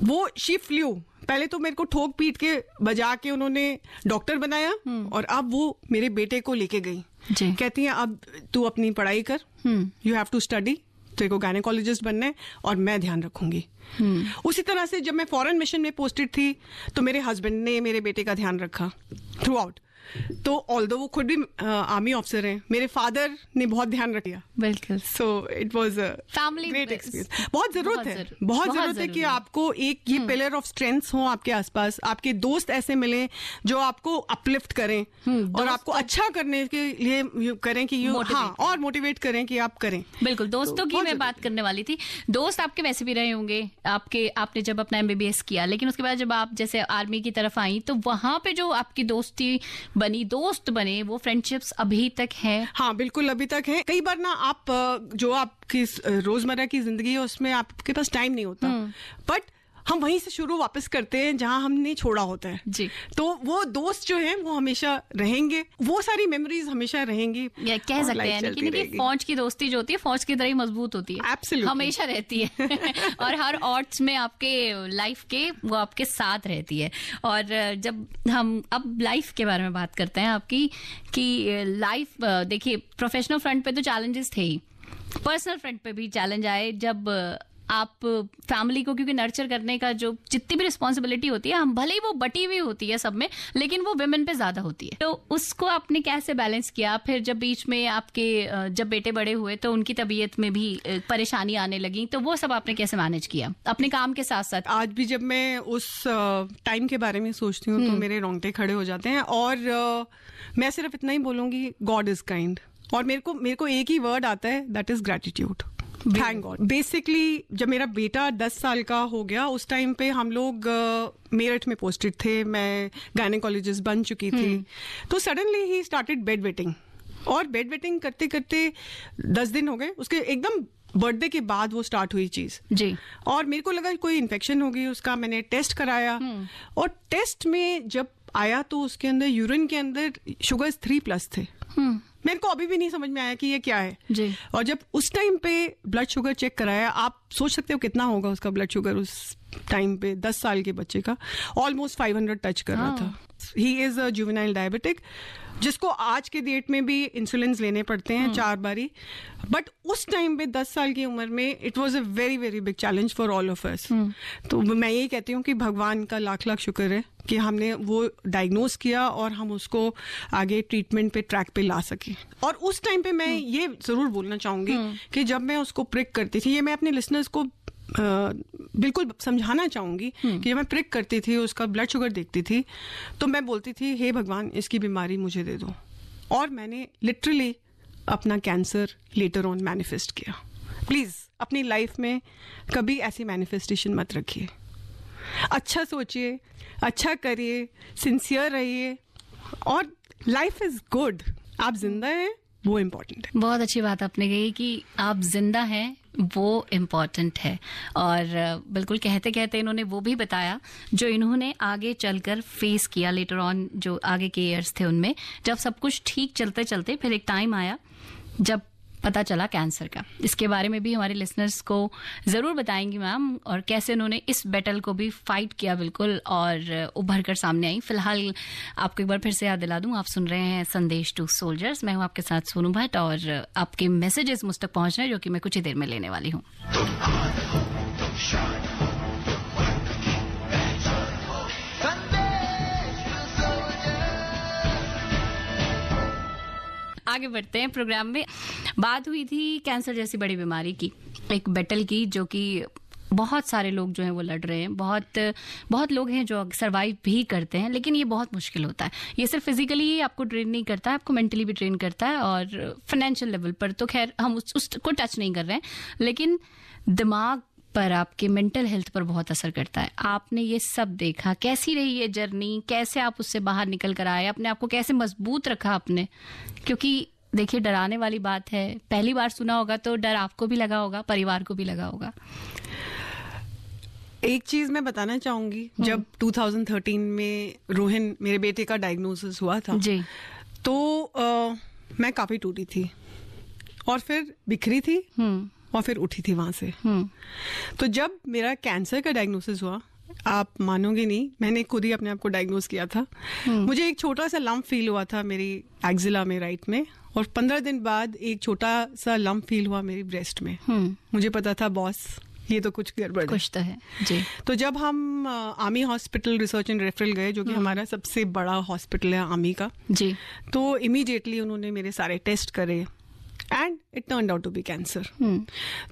वो शी फ्लू। पहले तो मेरे को ठोक पीट के बजा के उन्होंने डॉक्टर बनाया, और अब वो मेरे बेटे को लेके गई। कहती है अब तू अपनी पढ़ाई कर, यू हैव टू स्टडी, तेरे को गायनेकोलॉजिस्ट बनना है और मैं ध्यान रखूंगी। उसी तरह से जब मैं फॉरेन मिशन में पोस्टेड थी तो मेरे हस्बैंड ने मेरे बेटे का ध्यान रखा थ्रू आउट। तो ऑल्दो वो खुद भी आर्मी ऑफिसर हैं, मेरे फादर ने बहुत ध्यान रखा। बिल्कुल। So it was a family great experience. बहुत जरूरत है कि आपको एक ये पिलर ऑफ स्ट्रेंथ्स हो आपके आसपास, आपके दोस्त ऐसे मिले जो आपको अपलिफ्ट करें और आपको अच्छा करने के लिए करें कि और मोटिवेट करें कि आप करें। बिल्कुल। दोस्तों की मैं बात करने वाली थी। दोस्त आपके वैसे भी रहे होंगे, आपने जब अपना MBBS किया, लेकिन उसके बाद जब आप जैसे आर्मी की तरफ आई तो वहां पे जो आपकी दोस्ती बनी, दोस्त बने, वो फ्रेंडशिप्स अभी तक है? हाँ बिल्कुल, अभी तक है। कई बार ना आप जो आपकी रोजमर्रा की जिंदगी है उसमें आपके पास टाइम नहीं होता, बट हम वहीं से शुरू वापस करते हैं जहां हमने छोड़ा होता है जी। तो वो दोस्त जो हैं वो हमेशा रहेंगे, वो सारी मेमोरीज हमेशा रहेंगी। कह सकते हैं कि फौज की दोस्ती जो होती है फौज की तरह ही मजबूत होती है। Absolutely. हमेशा रहती है और हर ऑड्स में आपके लाइफ के वो आपके साथ रहती है। और जब हम अब लाइफ के बारे में बात करते हैं आपकी, कि लाइफ देखिए प्रोफेशनल फ्रंट पे तो चैलेंजेस थे ही, पर्सनल फ्रंट पे भी चैलेंज आए जब आप फैमिली को, क्योंकि नर्चर करने का जो जितनी भी रिस्पॉन्सिबिलिटी होती है, हम भले ही वो बटी हुई होती है सब में, लेकिन वो विमेन पे ज्यादा होती है। तो उसको आपने कैसे बैलेंस किया? फिर जब बीच में आपके जब बेटे बड़े हुए तो उनकी तबीयत में भी परेशानी आने लगी, तो वो सब आपने कैसे मैनेज किया अपने काम के साथ साथ? आज भी जब मैं उस टाइम के बारे में सोचती हूँ तो मेरे रोंगटे खड़े हो जाते हैं। और मैं सिर्फ इतना ही बोलूंगी, गॉड इज काइंड। और मेरे को एक ही वर्ड आता है, that is gratitude. Thank God. Basically जब मेरा बेटा 10 साल का हो गया, उस टाइम पे हम लोग मेरठ में पोस्टेड थे, मैं गायनेकोलॉजिस्ट बन चुकी थी। तो suddenly he started bed wetting, और बेड वेटिंग करते करते 10 दिन हो गए, उसके एकदम बर्थडे के बाद वो स्टार्ट हुई चीज जी। और मेरे को लगा कोई इन्फेक्शन हो गई उसका। मैंने टेस्ट कराया और टेस्ट में जब आया तो उसके अंदर यूरिन के अंदर शुगर्स 3+ थे। मेरे को अभी भी नहीं समझ में आया कि ये क्या है जी। और जब उस टाइम पे ब्लड शुगर चेक कराया, आप सोच सकते हो कितना होगा उसका ब्लड शुगर उस टाइम पे। 10 साल के बच्चे का ऑलमोस्ट 500 टच कर रहा था। He is a juvenile diabetic, जिसको आज के डेट में भी इंसुलिन लेने पड़ते हैं 4 बारी। बट उस टाइम पे 10 साल की उम्र में it was a very very big challenge for all of us. तो मैं यही कहती हूँ कि भगवान का लाख लाख शुक्र है कि हमने वो डायग्नोज किया और हम उसको आगे ट्रीटमेंट पे ट्रैक पे ला सके। और उस टाइम पे मैं ये जरूर बोलना चाहूंगी कि जब मैं उसको प्रिक करती थी, ये मैं अपने लिसनर्स को बिल्कुल समझाना चाहूंगी कि जब मैं प्रिक करती थी, उसका ब्लड शुगर देखती थी, तो मैं बोलती थी हे भगवान इसकी बीमारी मुझे दे दो। और मैंने लिटरली अपना कैंसर लेटर ऑन मैनिफेस्ट किया। प्लीज अपनी लाइफ में कभी ऐसी मैनिफेस्टेशन मत रखिए। अच्छा सोचिए, अच्छा करिए, सिंसियर रहिए और लाइफ इज गुड। आप जिंदा हैं, वो इम्पोर्टेंट है। बहुत अच्छी बात आपने कही कि आप जिंदा हैं, वो इम्पोर्टेंट है। और बिल्कुल कहते कहते इन्होंने वो भी बताया जो इन्होंने आगे चलकर फेस किया लेटर ऑन, जो आगे के ईयर्स थे उनमें, जब सब कुछ ठीक चलते चलते फिर एक टाइम आया जब पता चला कैंसर का। इसके बारे में भी हमारे लिसनर्स को जरूर बताएंगी मैम, और कैसे उन्होंने इस बैटल को भी फाइट किया बिल्कुल और उभर कर सामने आई। फिलहाल आपको एक बार फिर से याद दिला दूं, आप सुन रहे हैं संदेश टू सोल्जर्स। मैं हूं आपके साथ सोनू भट्ट और आपके मैसेजेस मुझ तक पहुंच रहे हैं जो कि मैं कुछ ही देर में लेने वाली हूं। आगे बढ़ते हैं प्रोग्राम में। बात हुई थी कैंसर जैसी बड़ी बीमारी की, एक बैटल की जो कि बहुत सारे लोग जो हैं वो लड़ रहे हैं। बहुत लोग हैं जो सरवाइव भी करते हैं, लेकिन ये बहुत मुश्किल होता है। ये सिर्फ फिजिकली ही आपको ट्रेन नहीं करता है, आपको मेंटली भी ट्रेन करता है। और फाइनेंशियल लेवल पर तो खैर हम उसको टच नहीं कर रहे हैं, लेकिन दिमाग पर, आपके मेंटल हेल्थ पर बहुत असर करता है। आपने ये सब देखा, कैसी रही ये जर्नी, कैसे आप उससे बाहर निकल कर आए, अपने आप को कैसे मजबूत रखा आपने? क्योंकि देखिए डराने वाली बात है, पहली बार सुना होगा तो डर आपको भी लगा होगा, परिवार को भी लगा होगा। एक चीज मैं बताना चाहूंगी, जब 2013 में रोहन मेरे बेटे का डायग्नोसिस हुआ था जी, तो मैं काफी टूटी थी और फिर बिखरी थी और फिर उठी थी वहां से। तो जब मेरा कैंसर का डायग्नोसिस हुआ, आप मानोगे नहीं, मैंने खुद ही अपने आप को डायग्नोस किया था। मुझे एक छोटा सा लम्प फील हुआ था मेरी एक्जिला में, राइट में, और 15 दिन बाद एक छोटा सा लम्प फील हुआ मेरी ब्रेस्ट में। मुझे पता था बॉस ये तो कुछ गड़बड़ कुछ तो है जी। तो जब हम army hospital research and referral गए, जो कि हमारा सबसे बड़ा हॉस्पिटल है आर्मी का जी, तो इमीडिएटली उन्होंने मेरे सारे टेस्ट करे and it turned out to be cancer.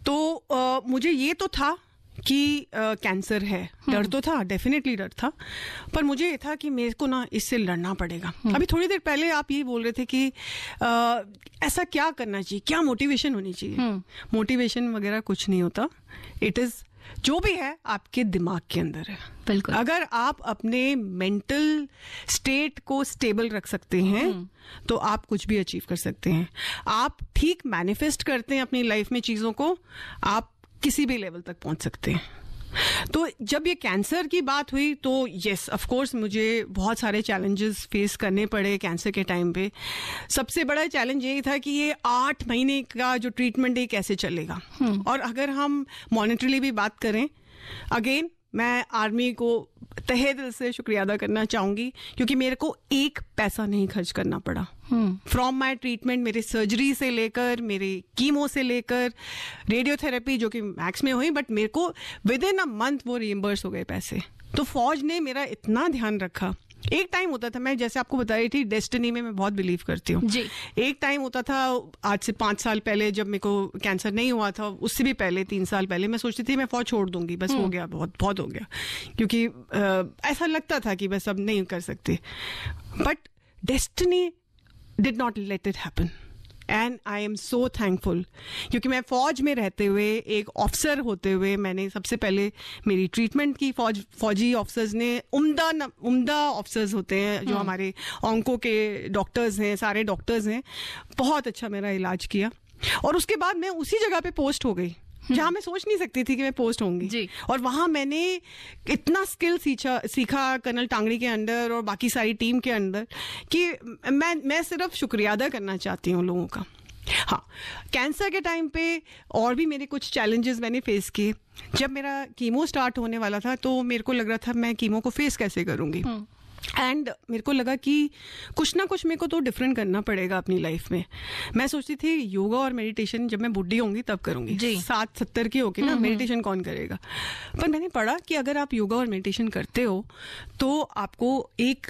तो मुझे ये तो था कि कैंसर है, डर तो था, डेफिनेटली डर था, पर मुझे ये था कि मेरे को ना इससे लड़ना पड़ेगा। अभी थोड़ी देर पहले आप ये बोल रहे थे कि ऐसा क्या करना चाहिए, क्या मोटिवेशन होनी चाहिए। मोटिवेशन वगैरह कुछ नहीं होता, इट इज जो भी है आपके दिमाग के अंदर है। बिल्कुल, अगर आप अपने मेंटल स्टेट को स्टेबल रख सकते हैं तो आप कुछ भी अचीव कर सकते हैं। आप ठीक मैनिफेस्ट करते हैं अपनी लाइफ में चीजों को, आप किसी भी लेवल तक पहुंच सकते हैं। तो जब ये कैंसर की बात हुई तो यस ऑफ कोर्स मुझे बहुत सारे चैलेंजेस फेस करने पड़े कैंसर के टाइम पे। सबसे बड़ा चैलेंज यही था कि ये 8 महीने का जो ट्रीटमेंट है कैसे चलेगा। और अगर हम मॉनेटरीली भी बात करें, अगेन मैं आर्मी को तहे दिल से शुक्रिया अदा करना चाहूंगी, क्योंकि मेरे को एक पैसा नहीं खर्च करना पड़ा। फ्रॉम माई ट्रीटमेंट, मेरे सर्जरी से लेकर, मेरे कीमो से लेकर, रेडियोथेरेपी जो कि मैक्स में हुई, बट मेरे को विद इन अ मंथ वो रिइम्बर्स हो गए पैसे। तो फौज ने मेरा इतना ध्यान रखा। एक टाइम होता था, मैं जैसे आपको बता रही थी, डेस्टिनी में मैं बहुत बिलीव करती हूँ। एक टाइम होता था आज से 5 साल पहले, जब मेरे को कैंसर नहीं हुआ था, उससे भी पहले 3 साल पहले, मैं सोचती थी मैं फौज छोड़ दूंगी, बस हो गया, बहुत हो गया, क्योंकि ऐसा लगता था कि बस अब नहीं कर सकते। But destiny did not let it happen and I am so thankful, क्योंकि मैं फौज में रहते हुए, एक ऑफिसर होते हुए, मैंने सबसे पहले मेरी ट्रीटमेंट की फौजी ऑफिसर्स ने, उम्दा ऑफिसर्स होते हैं जो हमारे ऑन्को के डॉक्टर्स हैं, सारे डॉक्टर्स हैं, बहुत अच्छा मेरा इलाज किया। और उसके बाद मैं उसी जगह पे पोस्ट हो गई जहां मैं सोच नहीं सकती थी कि मैं पोस्ट होंगी। और वहां मैंने इतना स्किल सीखा कर्नल टांगड़ी के अंदर और बाकी सारी टीम के अंदर कि मैं सिर्फ शुक्रिया अदा करना चाहती हूँ लोगों का। हाँ, कैंसर के टाइम पे और भी मेरे कुछ चैलेंजेस मैंने फेस किए। जब मेरा कीमो स्टार्ट होने वाला था तो मेरे को लग रहा था मैं कीमो को फेस कैसे करूंगी, एंड मेरे को लगा कि कुछ ना कुछ मेरे को तो डिफरेंट करना पड़ेगा अपनी लाइफ में। मैं सोचती थी योगा और मेडिटेशन जब मैं बुढ़ी होंगी तब करूंगी, 60-70 की होगी ना, मेडिटेशन कौन करेगा। पर मैंने पढ़ा कि अगर आप योगा और मेडिटेशन करते हो तो आपको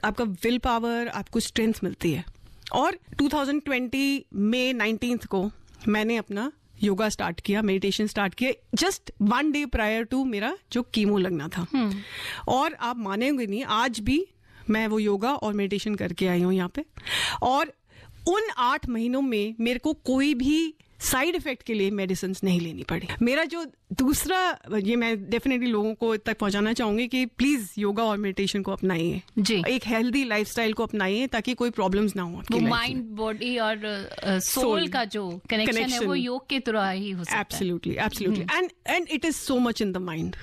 आपका विल पावर, आपको स्ट्रेंथ मिलती है। और 2020 मई 19 को मैंने अपना योगा स्टार्ट किया, मेडिटेशन स्टार्ट किया, जस्ट 1 डे प्रायर टू मेरा जो कीमो लगना था। और आप मानेंगे नहीं, आज भी मैं वो योगा और मेडिटेशन करके आई हूँ यहाँ पे। और उन 8 महीनों में मेरे को कोई भी साइड इफेक्ट के लिए मेडिसिन नहीं लेनी पड़ी। मेरा जो दूसरा, ये मैं डेफिनेटली लोगों को तक पहुंचाना चाहूंगी कि प्लीज योगा और मेडिटेशन को अपनाइए, एक हेल्दी लाइफस्टाइल को अपनाइए ताकि कोई प्रॉब्लम्स ना हो आपकी लाइफ में। माइंड, बॉडी और सोल का जो कनेक्शन है वो योग के थ्रू ही हो सकता है। Absolutely and it is so much in the mind.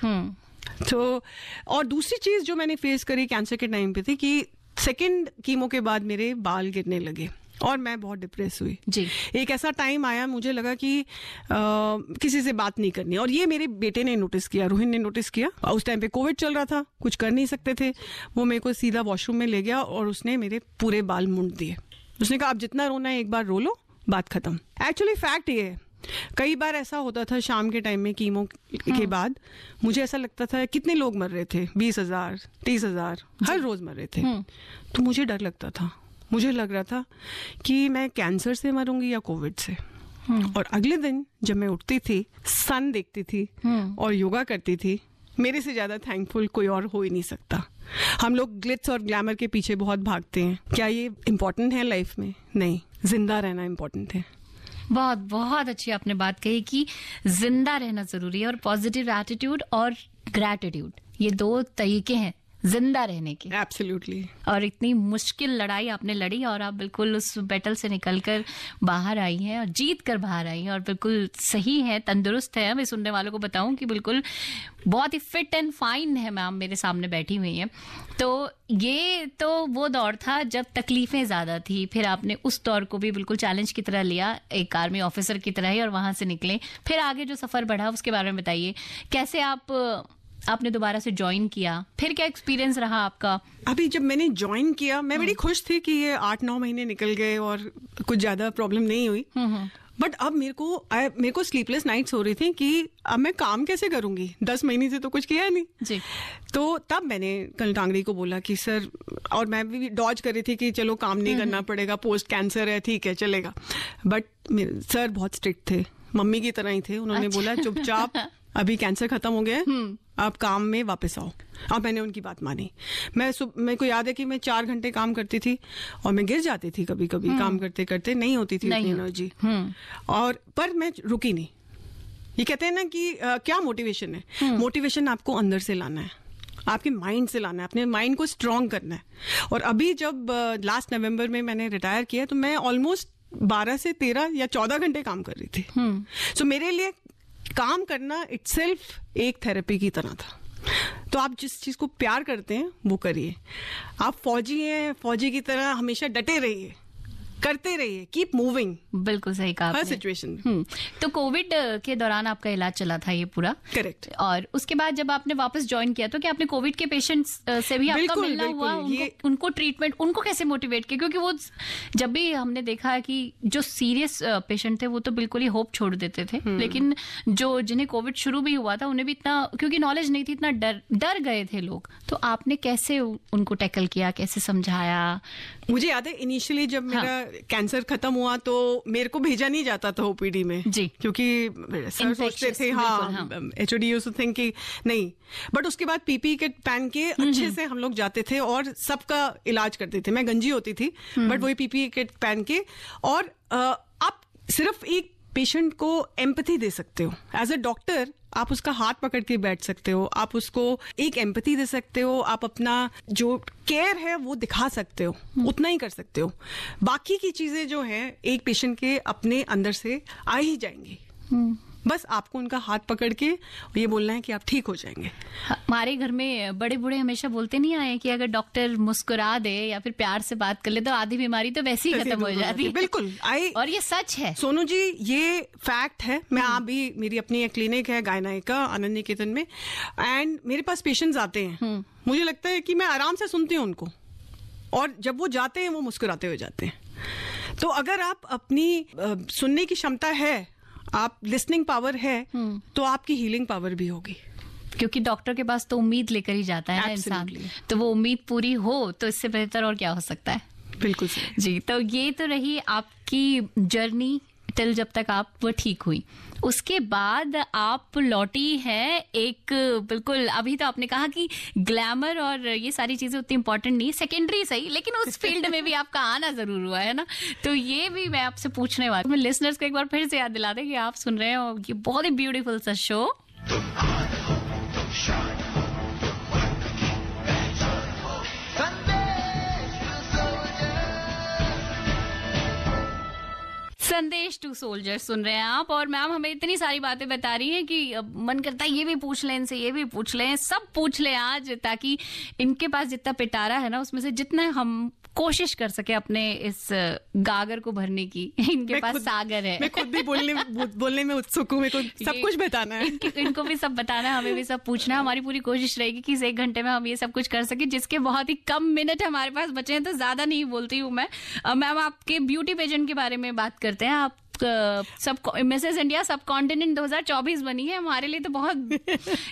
तो और दूसरी चीज जो मैंने फेस करी कैंसर के टाइम पे थी कि सेकेंड कीमो के बाद मेरे बाल गिरने लगे और मैं बहुत डिप्रेस हुई जी। एक ऐसा टाइम आया, मुझे लगा कि किसी से बात नहीं करनी, और ये मेरे बेटे ने नोटिस किया, रोहिन ने नोटिस किया। उस टाइम पे कोविड चल रहा था, कुछ कर नहीं सकते थे। वो मेरे को सीधा वॉशरूम में ले गया और उसने मेरे पूरे बाल मुंड दिए। उसने कहा आप जितना रोना है एक बार रो लो, बात खत्म। एक्चुअली फैक्ट ये है, कई बार ऐसा होता था शाम के टाइम में कीमो के बाद मुझे ऐसा लगता था कितने लोग मर रहे थे, 20,000 30,000 हर रोज मर रहे थे। तो मुझे डर लगता था, मुझे लग रहा था कि मैं कैंसर से मरूंगी या कोविड से। और अगले दिन जब मैं उठती थी, सन देखती थी और योगा करती थी, मेरे से ज्यादा थैंकफुल कोई और हो ही नहीं सकता। हम लोग ग्लिट्स और ग्लैमर के पीछे बहुत भागते हैं, क्या ये इम्पोर्टेंट है लाइफ में? नहीं, जिंदा रहना इम्पोर्टेंट है। बहुत बहुत अच्छी आपने बात कही कि जिंदा रहना जरूरी है, और पॉजिटिव एटीट्यूड और ग्रैटिट्यूड, ये 2 तरीके हैं जिंदा रहने के। एब्सोल्युटली। और इतनी मुश्किल लड़ाई आपने लड़ी और आप बिल्कुल उस बैटल से निकलकर बाहर आई हैं और जीत कर बाहर आई हैं और बिल्कुल सही है, तंदुरुस्त है। मैं सुनने वालों को बताऊं कि बिल्कुल बहुत ही फिट एंड फाइन है मैम, मेरे सामने बैठी हुई हैं। तो ये तो वो दौर था जब तकलीफें ज्यादा थी, फिर आपने उस दौर को भी बिल्कुल चैलेंज की तरह लिया, एक आर्मी ऑफिसर की तरह ही, और वहां से निकले। फिर आगे जो सफर बढ़ा उसके बारे में बताइए, कैसे आपने दोबारा से ज्वाइन किया, फिर क्या एक्सपीरियंस रहा आपका? अभी जब मैंने ज्वाइन किया मैं बड़ी खुश थी कि ये 8-9 महीने निकल गए और कुछ ज्यादा प्रॉब्लम नहीं हुई। बट अब मेरे को स्लीपलेस नाइट्स हो रही थी कि अब मैं काम कैसे करूंगी, 10 महीने से तो कुछ किया नहीं जी। तो तब मैंने कर्नल टांगड़ी को बोला कि सर, और मैं भी डॉज कर रही थी कि चलो काम नहीं करना पड़ेगा, पोस्ट कैंसर है, ठीक है चलेगा। बट सर बहुत स्ट्रिक्ट थे, मम्मी की तरह ही थे। उन्होंने बोला चुपचाप अभी कैंसर खत्म हो गया, आप काम में वापस आओ। अब मैंने उनकी बात मानी। मेरे को याद है कि मैं 4 घंटे काम करती थी और मैं गिर जाती थी कभी कभी, काम करते करते नहीं होती थी उतनी एनर्जी। और पर मैं रुकी नहीं। ये कहते हैं ना कि क्या मोटिवेशन है, मोटिवेशन आपको अंदर से लाना है, आपके माइंड से लाना है, अपने माइंड को स्ट्रांग करना है। और अभी जब लास्ट नवंबर में मैंने रिटायर किया तो मैं ऑलमोस्ट 12 से 13 या 14 घंटे काम कर रही थी। सो मेरे लिए काम करना इटसेल्फ एक थेरेपी की तरह था। तो आप जिस चीज को प्यार करते हैं वो करिए। आप फौजी हैं, फौजी की तरह हमेशा डटे रहिए, करते रहिए, कीप मूविंग। बिल्कुल सही कहा हर सिचुएशन में। तो कोविड के दौरान आपका इलाज चला था ये पूरा, करेक्ट। और उसके बाद जब आपने वापस ज्वाइन किया तो क्या आपने कोविड के पेशेंट्स से भी आपका मिलना हुआ? उनको ट्रीटमेंट, उनको कैसे मोटिवेट किया? क्योंकि वो जब भी हमने देखा है कि जो सीरियस पेशेंट थे वो तो बिल्कुल ही होप छोड़ देते थे, लेकिन जो जिन्हें कोविड शुरू भी हुआ था उन्हें भी इतना, क्योंकि नॉलेज नहीं थी, इतना डर गए थे लोग। तो आपने कैसे उनको टैकल किया, कैसे समझाया? मुझे याद है इनिशियली जब मेरा कैंसर खत्म हुआ तो मेरे को भेजा नहीं जाता था ओपीडी में जी, क्योंकि सर सोचते थे HOD यूज्ड टू थिंक कि नहीं। बट उसके बाद पीपी किट पहन के अच्छे से हम लोग जाते थे और सबका इलाज करते थे। मैं गंजी होती थी बट वही पीपी किट पहन के। और अब सिर्फ एक पेशेंट को एम्पैथी दे सकते हो। एज अ डॉक्टर आप उसका हाथ पकड़ के बैठ सकते हो, आप उसको एक एम्पैथी दे सकते हो, आप अपना जो केयर है वो दिखा सकते हो, उतना ही कर सकते हो। बाकी की चीजें जो है एक पेशेंट के अपने अंदर से आ ही जाएंगी। बस आपको उनका हाथ पकड़ के ये बोलना है कि आप ठीक हो जाएंगे। हमारे घर में बड़े बूढ़े हमेशा बोलते नहीं आए कि अगर डॉक्टर मुस्कुरा दे या फिर प्यार से बात कर ले तो आधी बीमारी तो वैसे ही खत्म हो जाती है। बिल्कुल और ये सच है सोनू जी, ये फैक्ट है। मैं आप भी, मेरी अपनी एक क्लिनिक है गायनाइका आनंद निकेतन में, एंड मेरे पास पेशेंट्स आते हैं, मुझे लगता है कि मैं आराम से सुनती हूँ उनको, और जब वो जाते हैं वो मुस्कुराते हुए जाते हैं। तो अगर आप अपनी सुनने की क्षमता है, आप लिसनिंग पावर है, तो आपकी हीलिंग पावर भी होगी। क्योंकि डॉक्टर के पास तो उम्मीद लेकर ही जाता है ना इंसान, तो वो उम्मीद पूरी हो तो इससे बेहतर और क्या हो सकता है। बिल्कुल सही जी। तो ये तो रही आपकी जर्नी टिल जब तक आप वो ठीक हुई। उसके बाद आप लौटी है एक, बिल्कुल अभी तो आपने कहा कि ग्लैमर और ये सारी चीजें उतनी इंपॉर्टेंट नहीं, सेकेंडरी सही, लेकिन उस फील्ड में भी आपका आना जरूर हुआ है ना। तो ये भी मैं आपसे पूछने वाली हूँ। मैं लिसनर्स को एक बार फिर से याद दिला दें कि आप सुन रहे हो ये बहुत ही ब्यूटीफुल सा शो संदेश टू सोल्जर सुन रहे हैं आप। और मैम हमें इतनी सारी बातें बता रही हैं कि मन करता है ये भी पूछ लें इनसे, ये भी पूछ लें, सब पूछ लें आज, ताकि इनके पास जितना पिटारा है ना उसमें से जितना हम कोशिश कर सके अपने इस गागर को भरने की। इनके पास सागर है। मैं खुद भी बोलने में उत्सुक हूँ, मेरे को सब कुछ बताना है। इनको भी सब बताना है, हमें भी सब पूछना है। हमारी पूरी कोशिश रहेगी कि इस 1 घंटे में हम ये सब कुछ कर सके, जिसके बहुत ही कम मिनट हमारे पास बचे हैं, तो ज्यादा नहीं बोलती हूँ मैं। मैम आपके ब्यूटी पेजेंट के बारे में बात करते हैं। आप सब मिसेस इंडिया सब कॉन्टिनेंट 2024 बनी है, हमारे लिए तो बहुत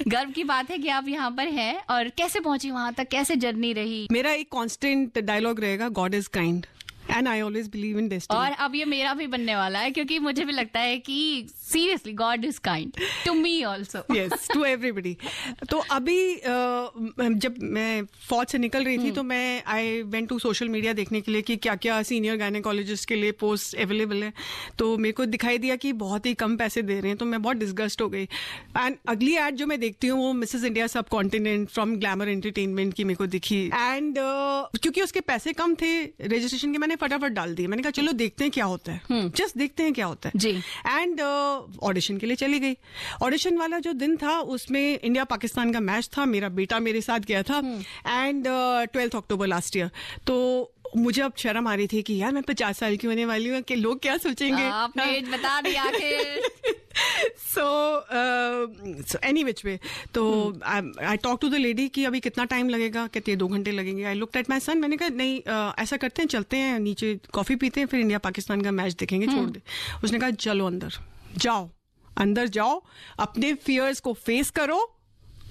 गर्व की बात है कि आप यहाँ पर हैं। और कैसे पहुंची वहां तक, कैसे जर्नी रही? मेरा एक कांस्टेंट डायलॉग रहेगा, God is kind and I always believe in destiny. और अब ये मेरा भी बनने वाला है, क्योंकि मुझे भी लगता है कि seriously god is kind to me also. Yes, to everybody. तो अभी जब मैं फौज से निकल रही थी तो मैं I went to social media देखने के लिए कि क्या क्या सीनियर गायनेकोलॉजिस्ट के लिए पोस्ट अवेलेबल है। तो मेरे को दिखाई दिया कि बहुत ही कम पैसे दे रहे हैं, तो मैं बहुत डिस्गस्ट हो गई। एंड अगली एड जो मैं देखती हूँ वो मिसेस इंडिया सब कॉन्टिनेंट फ्रॉम ग्लैमर एंटरटेनमेंट की मेरे को दिखी। एंड क्योंकि उसके पैसे कम थे रजिस्ट्रेशन के, मैंने फटाफट डाल दिए। मैंने कहा चलो देखते हैं क्या होता है, जस्ट देखते हैं क्या होता है जी। एंड ऑडिशन के लिए चली गई। ऑडिशन वाला जो दिन था उसमें इंडिया पाकिस्तान का मैच था, मेरा बेटा मेरे साथ गया था, एंड 12 अक्टूबर लास्ट ईयर। तो मुझे अब शर्म आ रही थी कि यार मैं 50 साल की होने वाली हूँ, कि लोग क्या सोचेंगे। आपने एज बता दी आखिर। So any which way, तो I talked to the lady कि अभी कितना टाइम लगेगा, कहती है 2 घंटे लगेंगे। I looked at my son, मैंने कहा नहीं ऐसा करते हैं, चलते हैं नीचे कॉफी पीते हैं, फिर इंडिया पाकिस्तान का मैच देखेंगे, छोड़ दे। उसने कहा चलो अंदर जाओ, अपने फियर्स को फेस करो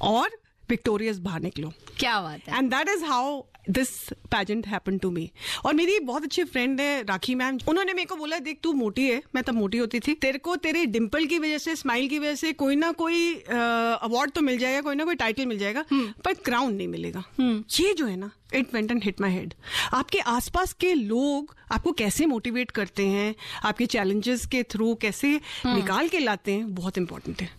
और विक्टोरियस बाहर निकलो। क्या बात है। And that is how this pageant happen to me. और मेरी बहुत अच्छी फ्रेंड है राखी मैम, उन्होंने मेरे को बोला देख तू मोटी है, मैं तब मोटी होती थी, तेरे को तेरे डिम्पल की वजह से, स्माइल की वजह से कोई ना कोई अवार्ड तो मिल जाएगा, कोई ना कोई टाइटल मिल जाएगा, पर क्राउन नहीं मिलेगा। ये जो है ना, it went and hit my head. आपके आसपास के लोग आपको कैसे मोटिवेट करते हैं, आपके चैलेंजेस के थ्रू कैसे निकाल के लाते हैं, बहुत इंपॉर्टेंट है।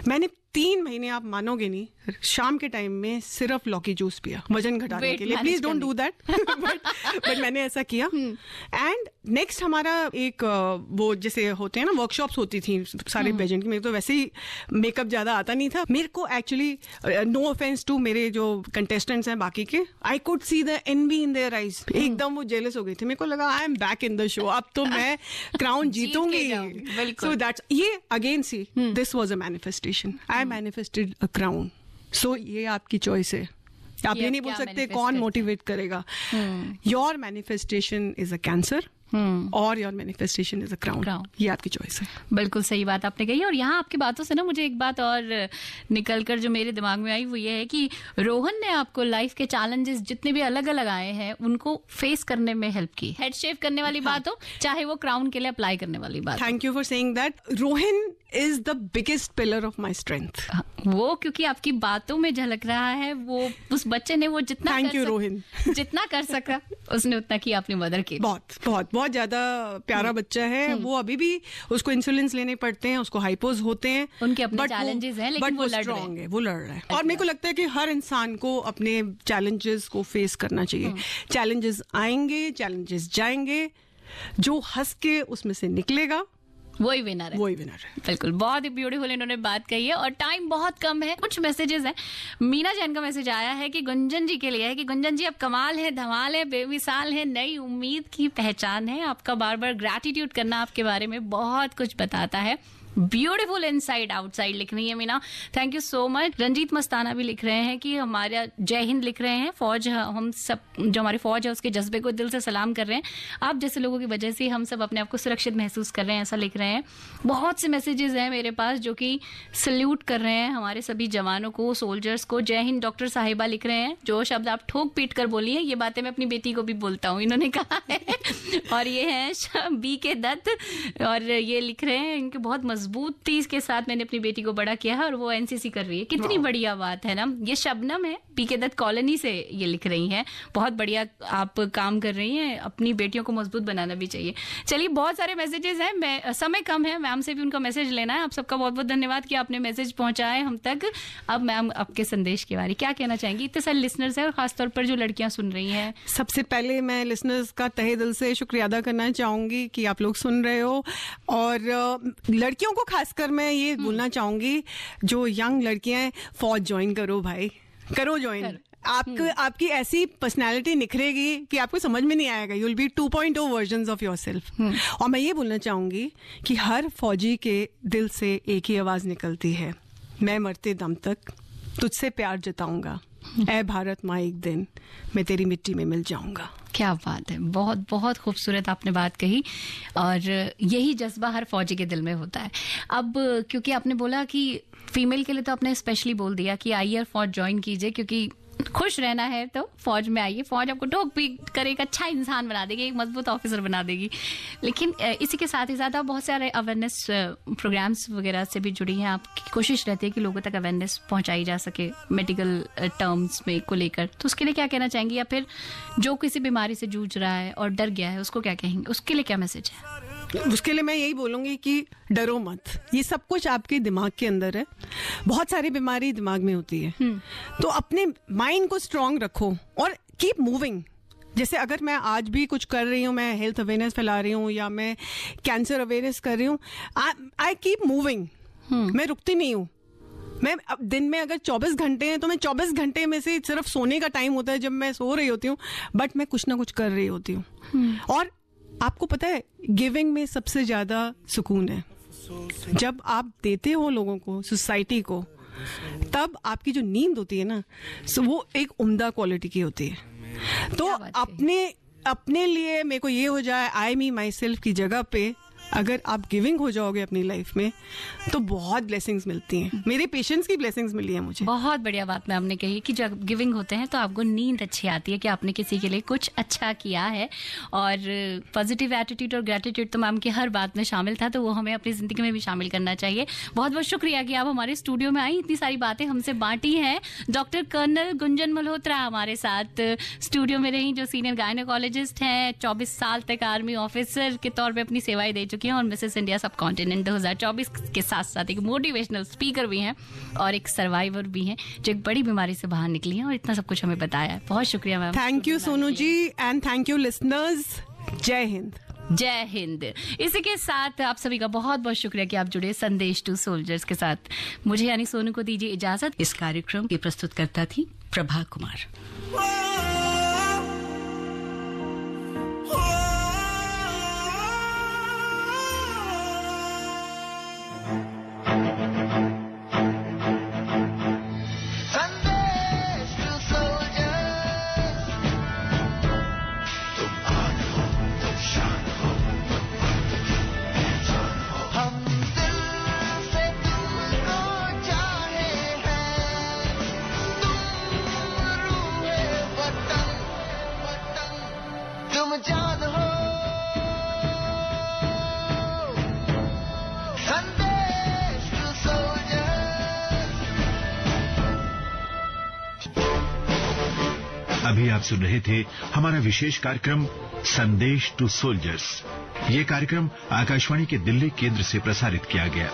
मैंने 3 महीने, आप मानोगे नहीं, शाम के टाइम में सिर्फ लौकी जूस पिया वजन घटाने के लिए। Please don't do that, but मैंने ऐसा किया। एंड नेक्स्ट हमारा एक वो जैसे होते हैं ना वर्कशॉप्स होती थी सारे पेजेंट की। मेरे तो वैसे ही मेकअप ज्यादा आता नहीं था। मेरे को एक्चुअली, नो ऑफेंस टू मेरे जो कंटेस्टेंट्स हैं बाकी के, I could see the envy in their eyes. एकदम वो जेलस हो गई थी। मेरे को लगा I am back in the show, अब तो मैं क्राउन जीतूंगी। सो दैट्स, ये again see this was a manifestation. I manifested a crown. So ये आपकी चॉइस है, आप ये नहीं बोल सकते कौन मोटिवेट करेगा। Your manifestation is a cancer और your manifestation is a crown. ये आपकी चॉइस है। बिल्कुल सही बात आपने कही। और यहाँ आपकी बातों से ना मुझे एक बात और निकलकर जो मेरे दिमाग में आई वो ये है कि रोहन ने आपको लाइफ के चैलेंजेस जितने भी अलग अलग आए हैं उनको फेस करने में हेल्प की। हेड शेव करने वाली बात हो, चाहे वो क्राउन के लिए अप्लाई करने वाली बात। Thank you for saying that. Rohan is the biggest pillar of my strength. वो क्योंकि आपकी बातों में झलक रहा है, वो उस बच्चे ने वो जितना थैंक यू रोहन, जितना कर सका उसने उतना किया अपनी मदर के। बहुत बहुत बहुत ज्यादा प्यारा बच्चा है, वो अभी भी उसको इंसुलिन लेने पड़ते हैं, उसको हाइपोज होते हैं, उनके अपने चैलेंजेस हैं, लेकिन वो स्ट्रांग है, वो लड़ रहा है। और मेरे को लगता है कि हर इंसान को अपने चैलेंजेस को फेस करना चाहिए। चैलेंजेस आएंगे, चैलेंजेस जाएंगे, जो हंस के उसमें से निकलेगा वही विनर है, वही विनर है। बिल्कुल, बहुत ही ब्यूटीफुल इन्होंने बात कही है। और टाइम बहुत कम है, कुछ मैसेजेस हैं। मीना जैन का मैसेज आया है कि गुंजन जी के लिए है कि गुंजन जी आप कमाल है, धमाल है, बेमिसाल है, नई उम्मीद की पहचान है। आपका बार बार ग्रैटिट्यूड करना आपके बारे में बहुत कुछ बताता है। ब्यूटीफुल इनसाइड आउटसाइड लिख रही है Meena, thank you so much. Ranjeet Mastana भी लिख रहे हैं कि हमारा जय हिंद लिख रहे हैं, फौज, हम सब जो हमारी फौज है उसके जज्बे को दिल से सलाम कर रहे हैं। आप जैसे लोगों की वजह से हम सब अपने आप को सुरक्षित महसूस कर रहे हैं, ऐसा लिख रहे हैं। बहुत से मैसेजेस हैं मेरे पास जो कि सल्यूट कर रहे हैं हमारे सभी जवानों को, सोल्जर्स को। जय हिंद डॉक्टर साहिबा लिख रहे हैं, जो शब्द आप ठोक पीट कर बोली है ये बातें मैं अपनी बेटी को भी बोलता हूँ, इन्होंने कहा है। और ये है बी के दत्त, और ये लिख रहे हैं इनके बहुत मजबूती के साथ मैंने अपनी बेटी को बड़ा किया है और वो एनसीसी कर रही है। कितनी बढ़िया बात है ना। ये शबनम है, पी के दत्त कॉलोनी से ये लिख रही हैं, बहुत बढ़िया आप काम कर रही हैं, अपनी बेटियों को मजबूत बनाना भी चाहिए। चलिए, बहुत सारे मैसेजेस हैं, मैं समय कम है, मैम से भी उनका मैसेज लेना है। आप सबका बहुत बहुत धन्यवाद कि आपने मैसेज पहुंचाए हम तक। अब मैम आपके संदेश के बारे क्या कहना चाहेंगी? इतने सारे लिसनर्स हैं और खासतौर पर जो लड़कियां सुन रही हैं। सबसे पहले मैं लिसनर्स का तहे दिल से शुक्रिया अदा करना चाहूंगी कि आप लोग सुन रहे हो, और लड़कियों को खासकर मैं ये बोलना चाहूंगी, जो यंग लड़कियां हैं, फौज ज्वाइन करो भाई, करो ज्वाइन। आपकी ऐसी पर्सनालिटी निखरेगी कि आपको समझ में नहीं आएगा, you will be 2.0 versions of yourself. और मैं ये बोलना चाहूंगी कि हर फौजी के दिल से एक ही आवाज निकलती है, मैं मरते दम तक तुझसे प्यार जताऊंगा, ऐ भारत माँ एक दिन मैं तेरी मिट्टी में मिल जाऊंगा। क्या बात है, बहुत बहुत खूबसूरत आपने बात कही, और यही जज्बा हर फौजी के दिल में होता है। अब क्योंकि आपने बोला कि फीमेल के लिए, तो आपने स्पेशली बोल दिया कि आइए फौज ज्वाइन कीजिए, क्योंकि खुश रहना है तो फौज में आइए। फौज आपको ठोक पीट कर एक अच्छा इंसान बना देगी, एक मजबूत ऑफिसर बना देगी। लेकिन इसी के साथ ही साथ आप बहुत सारे अवेयरनेस प्रोग्राम्स वगैरह से भी जुड़ी हैं। आपकी कोशिश रहती है कि लोगों तक अवेयरनेस पहुंचाई जा सके मेडिकल टर्म्स में को लेकर, तो उसके लिए क्या कहना चाहेंगी? या फिर जो किसी बीमारी से जूझ रहा है और डर गया है, उसको क्या कहेंगे? उसके लिए क्या मैसेज है? उसके लिए मैं यही बोलूंगी कि डरो मत, ये सब कुछ आपके दिमाग के अंदर है। बहुत सारी बीमारी दिमाग में होती है, तो अपने माइंड को स्ट्रांग रखो और कीप मूविंग। जैसे अगर मैं आज भी कुछ कर रही हूँ, मैं हेल्थ अवेयरनेस फैला रही हूँ या मैं कैंसर अवेयरनेस कर रही हूँ, आई कीप मूविंग, मैं रुकती नहीं हूँ। मैं दिन में अगर 24 घंटे हैं तो मैं 24 घंटे में से सिर्फ सोने का टाइम होता है जब मैं सो रही होती हूँ, बट मैं कुछ ना कुछ कर रही होती हूँ। और आपको पता है, गिविंग में सबसे ज्यादा सुकून है। जब आप देते हो लोगों को, सोसाइटी को, तब आपकी जो नींद होती है ना, वो एक उम्दा क्वालिटी की होती है। तो अपने लिए मेरे को ये हो जाए, आई मी माई सेल्फ की जगह पे अगर आप गिविंग हो जाओगे अपनी लाइफ में, तो बहुत ब्लेसिंग्स मिलती हैं। मेरे पेशेंट्स की ब्लेसिंग्स मिली है मुझे। बहुत बढ़िया बात मैम ने कही कि जब गिविंग होते हैं तो आपको नींद अच्छी आती है कि आपने किसी के लिए कुछ अच्छा किया है। और पॉजिटिव एटीट्यूड और ग्रेटिट्यूड तो मैम की हर बात में शामिल था, तो वो हमें अपनी जिंदगी में भी शामिल करना चाहिए। बहुत बहुत शुक्रिया कि आप हमारे स्टूडियो में आई, इतनी सारी बातें हमसे बांटी हैं। डॉक्टर कर्नल गुंजन मल्होत्रा हमारे साथ स्टूडियो में रही, जो सीनियर गायनेकोलॉजिस्ट हैं, 24 साल तक आर्मी ऑफिसर के तौर पर अपनी सेवाएं दे चुकी हैं, और मिसेस इंडिया सब कॉन्टिनेंट 2024 के साथ साथ एक मोटिवेशनल स्पीकर भी हैं और एक सर्वाइवर भी हैं, जो एक बड़ी बीमारी से बाहर निकली हैं और इतना सब कुछ हमें बताया है। बहुत शुक्रिया ma'am. Thank you Sonu ji, and thank you listeners. जय हिंद। जय हिंद। इसी के साथ आप सभी का बहुत बहुत शुक्रिया कि आप जुड़े संदेश टू सोल्जर्स के साथ। मुझे यानी सोनू को दीजिए इजाजत। इस कार्यक्रम की प्रस्तुतकर्ता थी प्रभा कुमार। अभी आप सुन रहे थे हमारा विशेष कार्यक्रम संदेश टू सोल्जर्स। ये कार्यक्रम आकाशवाणी के दिल्ली केंद्र से प्रसारित किया गया।